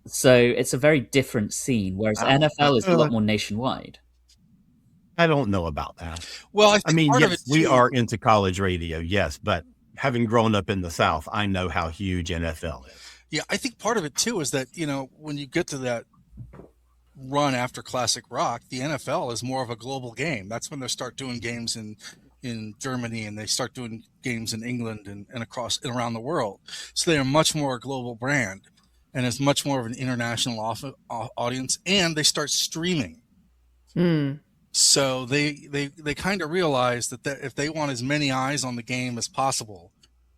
So it's a very different scene, whereas NFL is a lot more nationwide. I don't know about that. Well, I mean, yes, we are into college radio, yes, but having grown up in the South, I know how huge NFL is. Yeah, I think part of it too is that, when you get to that run after classic rock, the NFL is more of a global game. That's when they start doing games in Germany, and they start doing games in England and across and around the world. So they're much more a global brand, and it's much more of an international audience, and they start streaming. So they kind of realize that if they want as many eyes on the game as possible,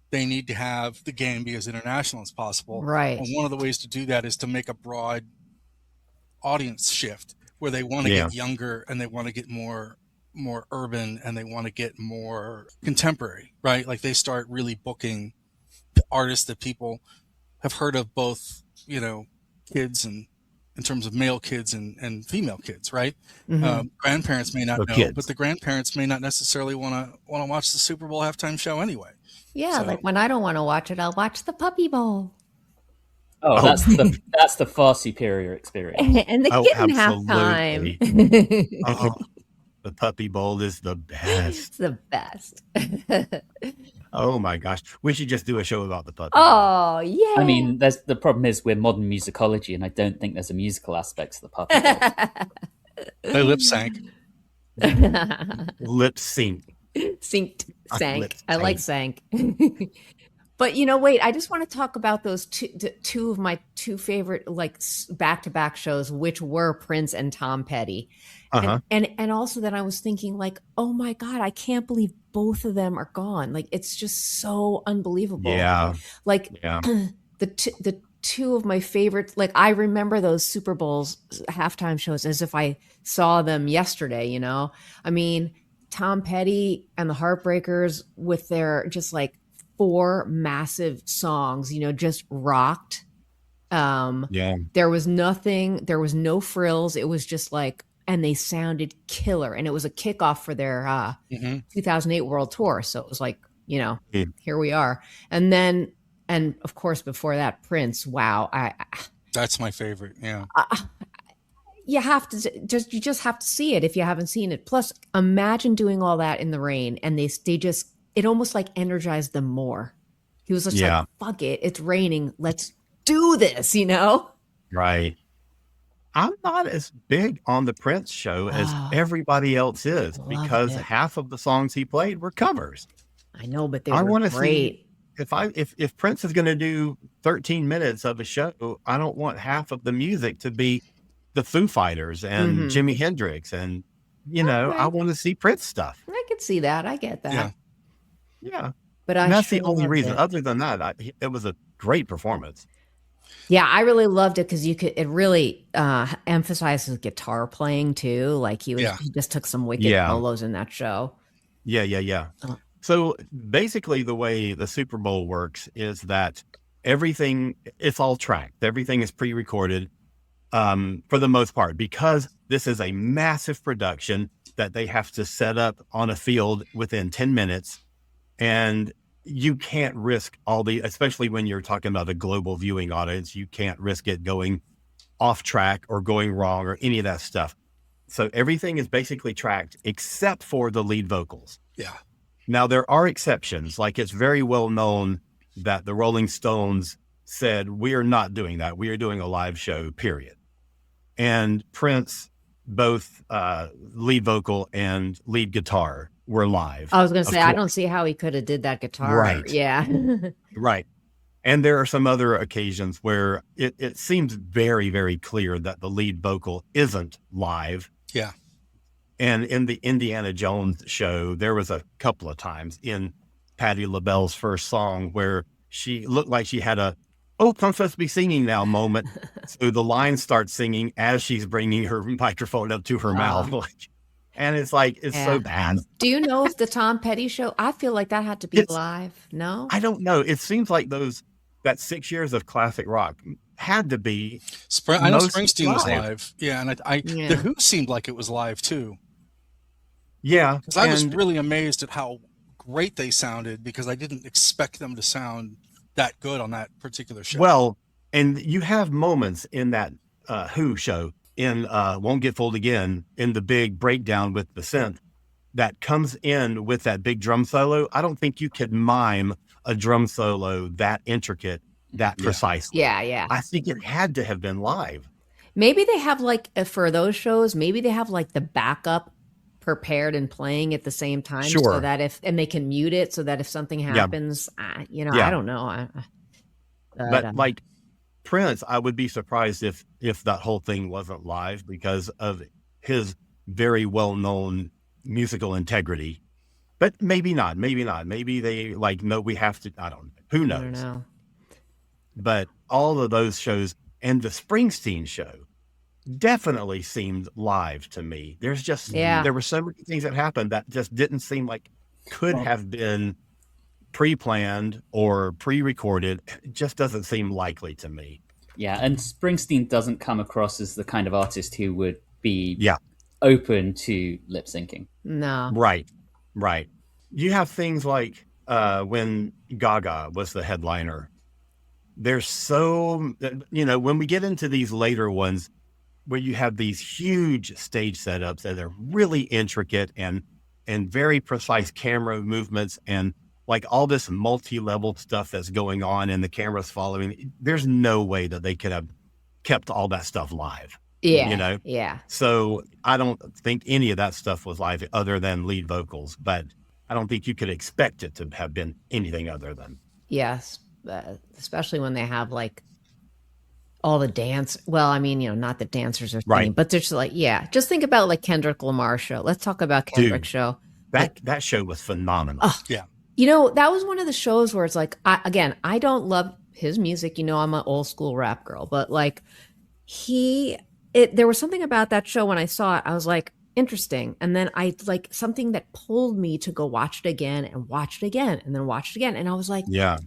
they need to have the game be as international as possible. Right. And one of the ways to do that is to make a broad audience shift where they want to get younger, and they want to get more urban, and they want to get more contemporary, right? Like they start really booking artists that people have heard of, both, kids and in terms of male kids and female kids, right? Grandparents may not know, but the grandparents may not necessarily want to watch the Super Bowl halftime show anyway. Yeah, so, like when I don't want to watch it, I'll watch the Puppy Bowl. Oh, that's the far superior experience. And the kitten halftime. The Puppy Bowl is the best. It's the best. Oh my gosh. We should just do a show about the Puppy Bowl. Yeah. I mean, the problem is we're modern musicology, and I don't think there's a musical aspect to the Puppy Bowl. They lip sync. Lip sync. Sank. I like sank. But wait, I just want to talk about those two of my two favorite back-to-back shows, which were Prince and Tom Petty. And also that I was thinking oh my God, I can't believe both of them are gone. It's just so unbelievable. Yeah. The two of my favorites, I remember those Super Bowls halftime shows as if I saw them yesterday, I mean, Tom Petty and the Heartbreakers with their just 4 massive songs, just rocked. There was no frills. It was just and they sounded killer. And it was a kickoff for their 2008 World Tour. So it was here we are. And of course, before that, Prince. Wow. That's my favorite. Yeah. You just have to see it if you haven't seen it. Plus, imagine doing all that in the rain, and it almost energized them more. He was just fuck it, it's raining, let's do this, Right. I'm not as big on the Prince show as everybody else is, because half of the songs he played were covers. I know, but they were great. If Prince is going to do 13 minutes of a show, I don't want half of the music to be the Foo Fighters and Jimi Hendrix, and I want to see Prince stuff. I can see that. I get that. Yeah. But that's the only reason. Other than that, it was a great performance. Yeah, I really loved it because it really emphasized his guitar playing too. He just took some wicked solos in that show. Yeah. So basically the way the Super Bowl works is that it's all tracked. Everything is pre-recorded for the most part, because this is a massive production that they have to set up on a field within 10 minutes. And you can't risk especially when you're talking about a global viewing audience, you can't risk it going off track or going wrong or any of that stuff. So everything is basically tracked except for the lead vocals. Yeah. Now, there are exceptions. Like, it's very well known that the Rolling Stones said, we are not doing that. We are doing a live show, period. And Prince, both lead vocal and lead guitar were live. I was going to say, I don't see how he could have did that guitar. Right. Yeah. Right. And there are some other occasions where it seems very, very clear that the lead vocal isn't live. Yeah. And in the Indiana Jones show, there was a couple of times in Patti LaBelle's first song where she looked like she had a, oh, I'm supposed to be singing now moment. So the line starts singing as she's bringing her microphone up to her mouth. And it's like, it's so bad. Do you know if the Tom Petty show, I feel like that had to be live. No? I don't know. It seems like that 6 years of classic rock had to be. I know Springsteen was live. Yeah. And The Who seemed like it was live too. Yeah. Because I was really amazed at how great they sounded, because I didn't expect them to sound that good on that particular show. Well, and you have moments in that Who show in Won't Get Fooled Again, in the big breakdown with the synth that comes in with that big drum solo. I don't think you could mime a drum solo that intricate, that precise. Yeah. I think it had to have been live. Maybe they have for those shows, maybe they have the backup prepared and playing at the same time, so that and they can mute it so that if something happens, I don't know. But like Prince, I would be surprised if that whole thing wasn't live, because of his very well-known musical integrity. But maybe not. Maybe they no, we have to. I don't know. Who knows? I don't know. But all of those shows and the Springsteen show definitely seemed live to me. There's just, there were so many things that happened that just didn't seem like could have been pre-planned or pre-recorded. It just doesn't seem likely to me. Yeah, and Springsteen doesn't come across as the kind of artist who would be open to lip syncing. No. Right. You have things like when Gaga was the headliner. There's so, when we get into these later ones, where you have these huge stage setups that are really intricate and very precise camera movements and all this multi-level stuff that's going on and the camera's following. There's no way that they could have kept all that stuff live. Yeah. Yeah. So I don't think any of that stuff was live other than lead vocals, but I don't think you could expect it to have been anything other than. Yes. Especially when they have all the dance. Well, I mean, not that dancers are singing, but there's just think about Kendrick Lamar's show. Let's talk about Kendrick's show. That show was phenomenal. Yeah. That was one of the shows where it's I don't love his music. I'm an old school rap girl, but there was something about that show when I saw it. I was interesting. And then I something that pulled me to go watch it again and watch it again and then watch it again. And I was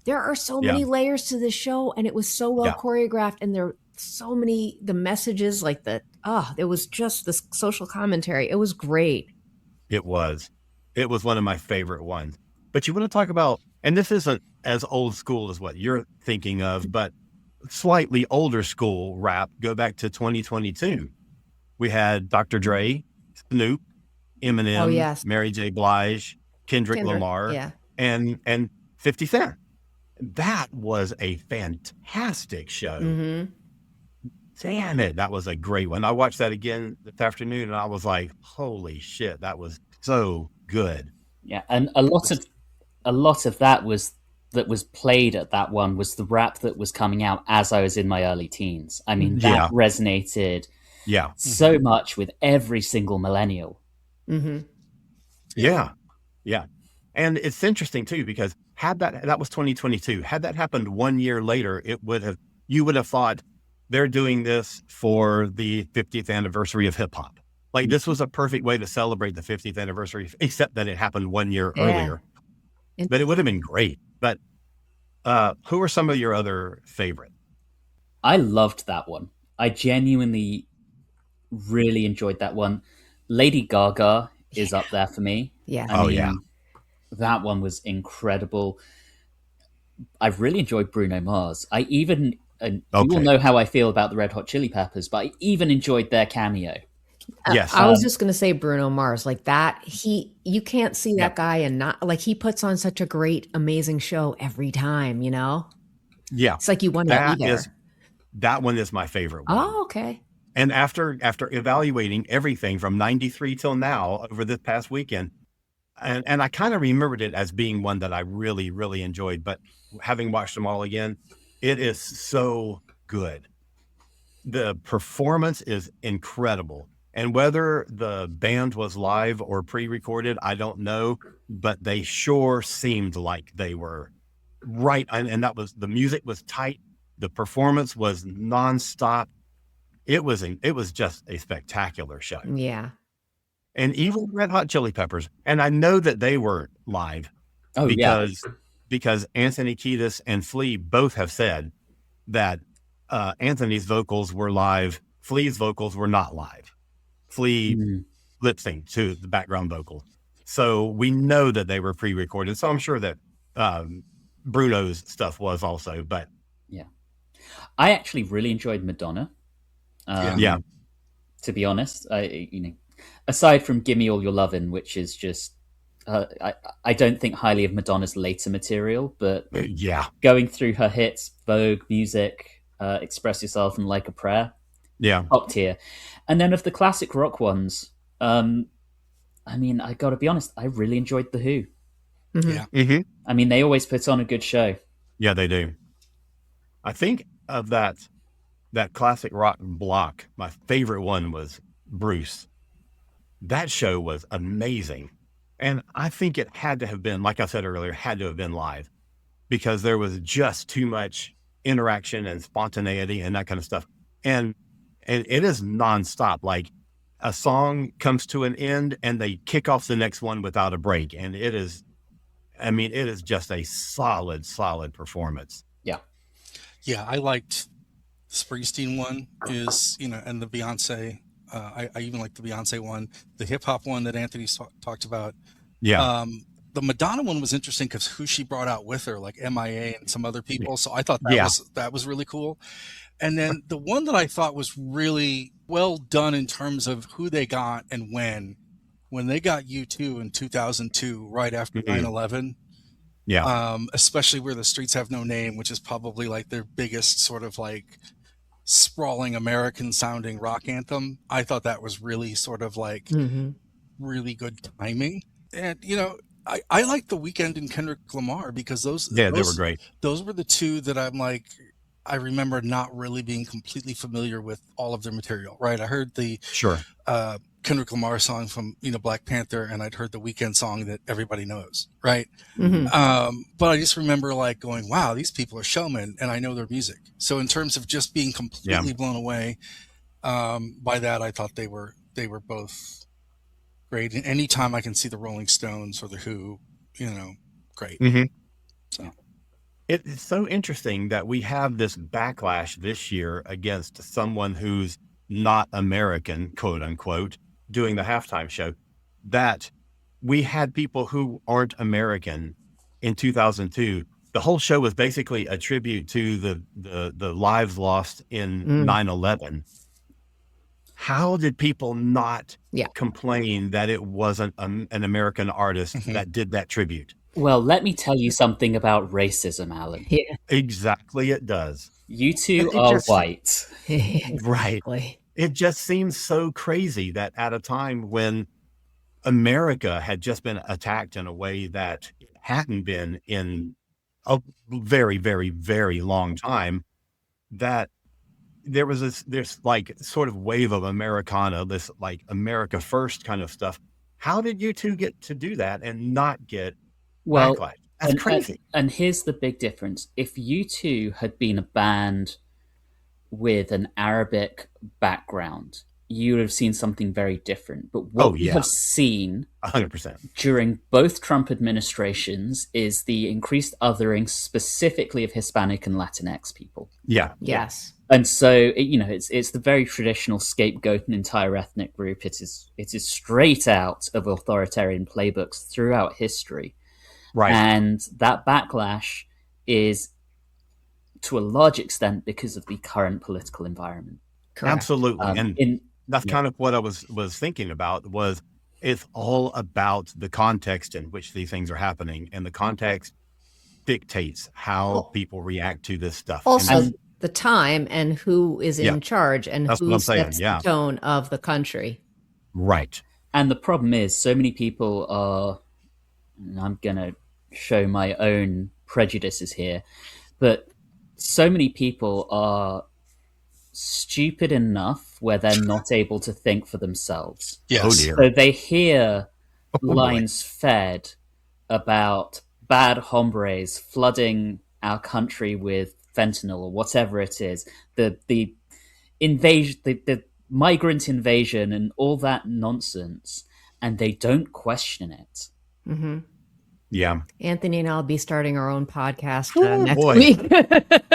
there are so many layers to this show, and it was so well choreographed, and there are so many, the messages, it was just this social commentary. It was great. It was one of my favorite ones. But you want to talk about, and this isn't as old school as what you're thinking of, but slightly older school rap, go back to 2022. We had Dr. Dre, Snoop, Eminem, Mary J. Blige, Kendrick Lamar, and 50 Cent. That was a fantastic show. Mm-hmm. Damn it, that was a great one. I watched that again this afternoon, and I was like, holy shit, that was so good. Yeah, and a lot of that was played at that one was the rap that was coming out as I was in my early teens. I mean, that resonated so much with every single millennial. Mm-hmm. Yeah. And it's interesting too, because that was 2022. Had that happened 1 year later, you would have thought they're doing this for the 50th anniversary of hip hop. This was a perfect way to celebrate the 50th anniversary, except that it happened 1 year earlier. But it would have been great. But who are some of your other favorite? I loved that one. I genuinely really enjoyed that one. Lady Gaga is up there for me. Yeah. I mean, that one was incredible. I really enjoyed Bruno Mars. You all know how I feel about the Red Hot Chili Peppers, but I even enjoyed their cameo. Yes. I was just going to say Bruno Mars, like that. You can't see that guy and not like he puts on such a great, amazing show every time. Yeah. It's like you want to be there. That one is my favorite one. Oh, okay. And after evaluating everything from 93 till now over this past weekend, and I kind of remembered it as being one that I really, really enjoyed, but having watched them all again, it is so good. The performance is incredible. And whether the band was live or pre-recorded, I don't know, but they sure seemed like they were right. And that was, the music was tight. The performance was nonstop. It was just a spectacular show. Yeah. And even Red Hot Chili Peppers. And I know that they were live because Anthony Kiedis and Flea both have said that Anthony's vocals were live. Flea's vocals were not live. Flea lip synced to the background vocal. So we know that they were pre-recorded. So I'm sure that Bruno's stuff was also, but yeah. I actually really enjoyed Madonna. To be honest, aside from "Gimme All Your Lovin'," which is just, I don't think highly of Madonna's later material, but going through her hits, Vogue, Music, Express Yourself, and Like a Prayer, top tier. And then of the classic rock ones, I got to be honest, I really enjoyed The Who. Mm-hmm. Yeah. Mm-hmm. I mean, they always put on a good show. Yeah, they do. I think of that classic rock block, my favorite one was Brice. That show was amazing. And I think it had to have been, like I said earlier, had to have been live because there was just too much interaction and spontaneity and that kind of stuff. And it is nonstop. Like a song comes to an end and they kick off the next one without a break. And it is just a solid performance. Yeah. Yeah, I liked Springsteen one is, and the Beyonce. I even like the Beyonce one, the hip hop one that Anthony talked about. Yeah. The Madonna one was interesting because who she brought out with her, like MIA and some other people. So I thought that was really cool. And then the one that I thought was really well done in terms of who they got and when they got U2 in 2002, right after 9/11. Yeah. Especially Where the Streets Have No Name, which is probably like their biggest sort of like sprawling American sounding rock anthem. I thought that was really sort of like really good timing. And, I like The Weeknd and Kendrick Lamar because they were great. Those were the two that I'm like, I remember not really being completely familiar with all of their material, right? I heard the Kendrick Lamar song from, Black Panther, and I'd heard the Weeknd song that everybody knows, right? Mm-hmm. But I just remember like going, wow, these people are showmen and I know their music. So in terms of just being completely blown away by that, I thought they were both great. And anytime I can see the Rolling Stones or the Who, great. Mm-hmm. So it's so interesting that we have this backlash this year against someone who's not American, quote unquote, doing the halftime show, that we had people who aren't American in 2002. The whole show was basically a tribute to the lives lost in 9/11. How did people not complain that it wasn't an American artist that did that tribute? Well, let me tell you something about racism, Alan. Yeah. Exactly, it does. You two are white. Right. It just seems so crazy that at a time when America had just been attacked in a way that it hadn't been in a very, very, very long time, that there was this like sort of wave of Americana, this like America first kind of stuff. How did you two get to do that and not get backlash? That's crazy. And here's the big difference. If you two had been a band with an Arabic background, you would have seen something very different. But what we have seen 100% during both Trump administrations is the increased othering specifically of Hispanic and Latinx people. Yeah. Yes. And so, it's the very traditional scapegoat an entire ethnic group. It is straight out of authoritarian playbooks throughout history. Right. And that backlash is to a large extent because of the current political environment. Correct. Absolutely. That's kind of what I was thinking about. Was it's all about the context in which these things are happening, and the context dictates how people react to this stuff. Also, the time and who is in charge and who sets the tone of the country. Right. And the problem is, so many people are, and I'm going to show my own prejudices here, but so many people are stupid enough where they're not able to think for themselves. Yes. Oh dear. So they hear lines fed about bad hombres flooding our country with fentanyl or whatever it is, the invasion, the migrant invasion and all that nonsense, and they don't question it. Mm-hmm. Yeah. Anthony and I'll be starting our own podcast next week.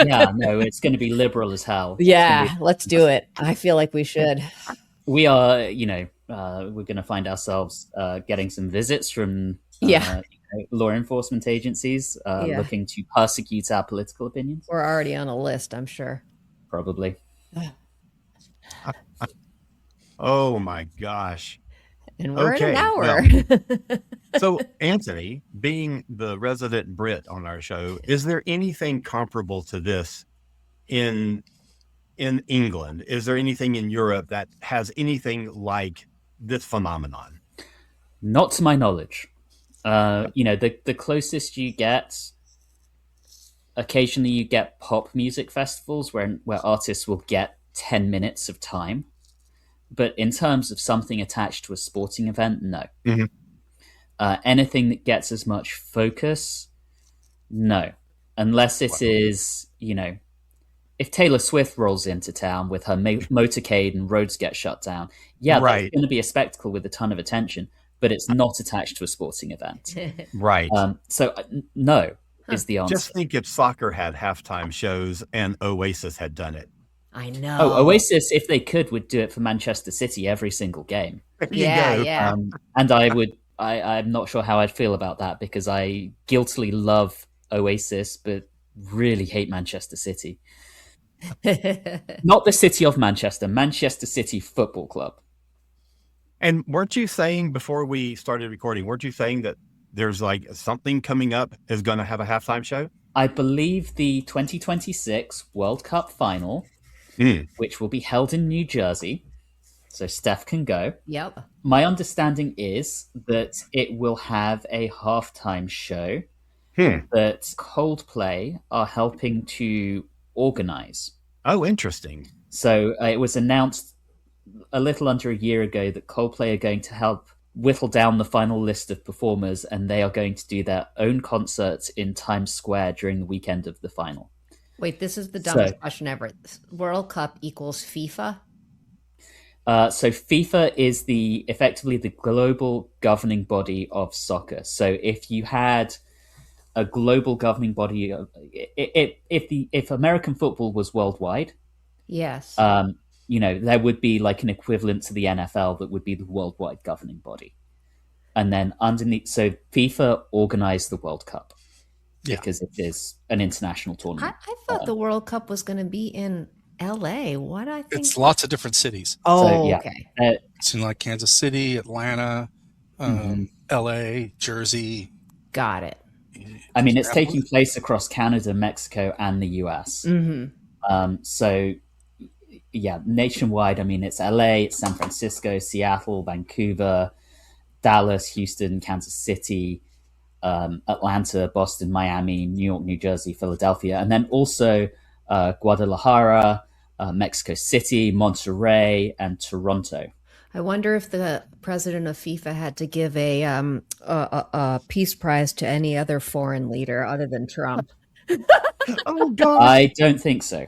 Yeah, no, it's going to be liberal as hell. Yeah, let's do it. I feel like we should. We are, we're going to find ourselves getting some visits from law enforcement agencies looking to persecute our political opinions. We're already on a list, I'm sure. Probably. Oh my gosh. And we're at an hour. Well, so, Anthony, being the resident Brit on our show, is there anything comparable to this in England? Is there anything in Europe that has anything like this phenomenon? Not to my knowledge. The closest you get, occasionally you get pop music festivals where artists will get 10 minutes of time. But in terms of something attached to a sporting event, no. Mm-hmm. Anything that gets as much focus, no. Unless it is, if Taylor Swift rolls into town with her motorcade and roads get shut down, that's going to be a spectacle with a ton of attention, but it's not attached to a sporting event. Right. So no is the answer. Just think if soccer had halftime shows and Oasis had done it. I know. Oh, Oasis, if they could, would do it for Manchester City every single game. Yeah. And I'm not sure how I'd feel about that because I guiltily love Oasis, but really hate Manchester City. Not the city of Manchester City Football Club. And weren't you saying before we started recording, weren't you saying that there's like something coming up is going to have a halftime show? I believe the 2026 World Cup final, which will be held in New Jersey, so Steph can go. Yep. My understanding is that it will have a halftime show that Coldplay are helping to organize. Oh, interesting. So it was announced a little under a year ago that Coldplay are going to help whittle down the final list of performers, and they are going to do their own concerts in Times Square during the weekend of the final. Wait, this is the dumbest question ever. World Cup equals FIFA? So FIFA is effectively the global governing body of soccer. So if you had a global governing body, if American football was worldwide, yes, there would be like an equivalent to the NFL that would be the worldwide governing body. And then underneath, so FIFA organized the World Cup because it is an international tournament. I thought the World Cup was going to be in LA. What I think it's lots of different cities. Oh, okay. It's in like Kansas City, Atlanta, LA, Jersey. Got it. I mean, it's taking place across Canada, Mexico, and the US. So, nationwide. I mean, it's LA, it's San Francisco, Seattle, Vancouver, Dallas, Houston, Kansas City, Atlanta, Boston, Miami, New York, New Jersey, Philadelphia, and then also Guadalajara, Mexico City, Monterrey, and Toronto. I wonder if the president of FIFA had to give a peace prize to any other foreign leader other than Trump. Oh, God. I don't think so.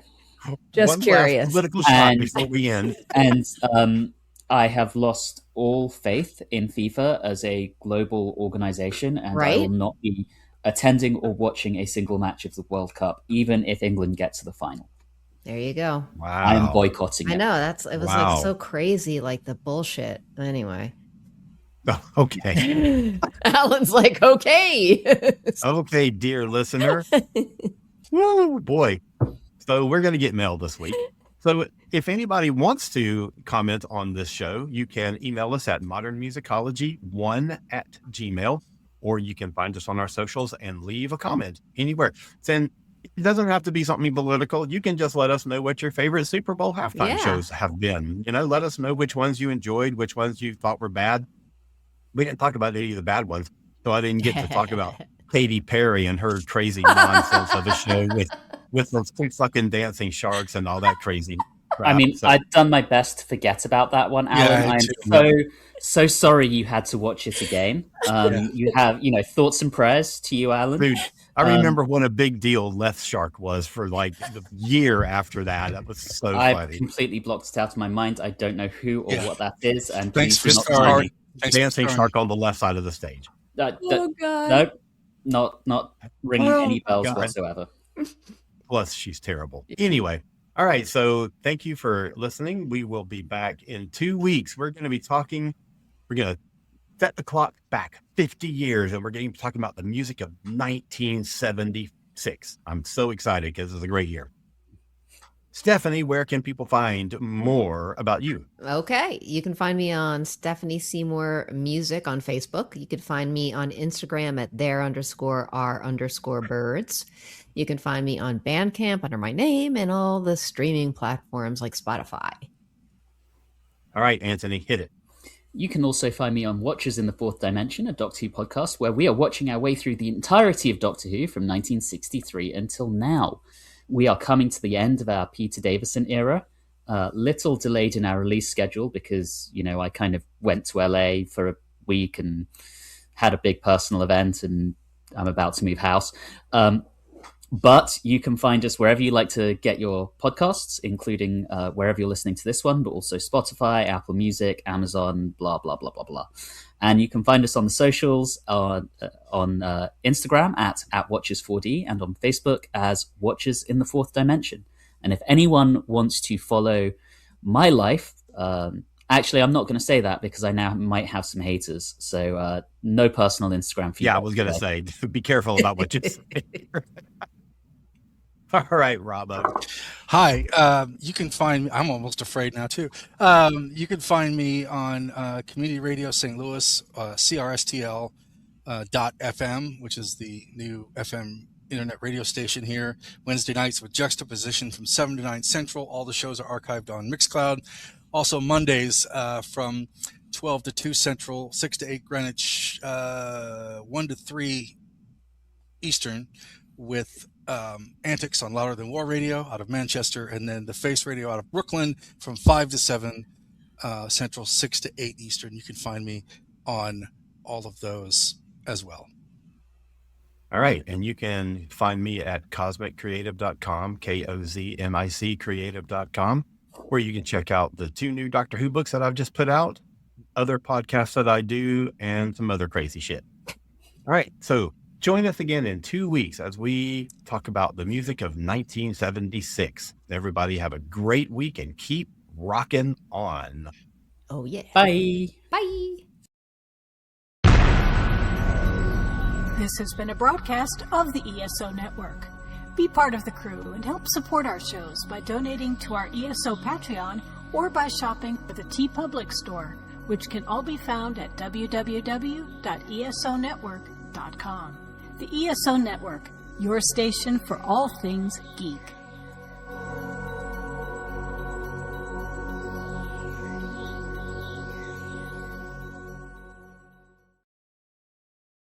Just curious. Political shot before we end. And I have lost all faith in FIFA as a global organization, and I will not be attending or watching a single match of the World Cup, even if England gets to the final. There you go. Wow. I am boycotting it. I know it was like so crazy, like the bullshit. Anyway. Oh, okay. Alan's like, okay. Okay, dear listener. Whoa, boy. So we're going to get mail this week. So if anybody wants to comment on this show, you can email us at modernmusicology1@gmail.com, or you can find us on our socials and leave a comment anywhere. And it doesn't have to be something political. You can just let us know what your favorite Super Bowl halftime shows have been. Let us know which ones you enjoyed, which ones you thought were bad. We didn't talk about any of the bad ones, so I didn't get to talk about Katy Perry and her crazy nonsense of a show with those fucking dancing sharks and all that crazy crap. I mean, I've done my best to forget about that one, Alan. Yeah, I'm so sorry you had to watch it again. You have, thoughts and prayers to you, Alan. Dude, I remember what a big deal Left Shark was for like the year after that. That was so I've funny. completely blocked it out of my mind. I don't know who or what that is. And Thanks for please do not starting. remind me. Dancing shark on the left side of the stage. God. Nope, not ringing any bells whatsoever. Plus, she's terrible. Anyway, all right. So thank you for listening. We will be back in 2 weeks. We're going to set the clock back 50 years, and we're going to be talking about the music of 1976. I'm so excited because it's a great year. Stephanie, where can people find more about you? Okay. You can find me on Stephanie Seymour Music on Facebook. You can find me on Instagram at @there_r_birds. You can find me on Bandcamp under my name and all the streaming platforms like Spotify. All right, Anthony, hit it. You can also find me on Watchers in the Fourth Dimension, a Doctor Who podcast, where we are watching our way through the entirety of Doctor Who from 1963 until now. We are coming to the end of our Peter Davison era. Little delayed in our release schedule because, I kind of went to LA for a week and had a big personal event, and I'm about to move house. But you can find us wherever you like to get your podcasts, including wherever you're listening to this one, but also Spotify, Apple Music, Amazon, blah, blah, blah, blah, blah. And you can find us on the socials on Instagram at Watchers4D and on Facebook as Watchers in the Fourth Dimension. And if anyone wants to follow my life, actually, I'm not going to say that because I now might have some haters. So no personal Instagram feed. Yeah, I was going to say, be careful about what you say. All right, Robbo. Hi. You can find me. I'm almost afraid now, too. You can find me on Community Radio St. Louis, CRSTL.FM, which is the new FM internet radio station here. Wednesday nights with Juxtaposition from 7 to 9 Central. All the shows are archived on Mixcloud. Also Mondays from 12 to 2 Central, 6 to 8 Greenwich, 1 to 3 Eastern with Antics on Louder Than War Radio out of Manchester, and then the Face Radio out of Brooklyn from 5 to 7 Central, 6 to 8 Eastern. You can find me on all of those as well. All right. And you can find me at cosmiccreative.com, KOZMIC creative.com, where you can check out the 2 new Doctor Who books that I've just put out, other podcasts that I do, and some other crazy shit. All right. So join us again in 2 weeks as we talk about the music of 1976. Everybody have a great week and keep rocking on. Oh, yeah. Bye. Bye. This has been a broadcast of the ESO Network. Be part of the crew and help support our shows by donating to our ESO Patreon or by shopping at the TeePublic store, which can all be found at www.esonetwork.com. The ESO Network, your station for all things geek.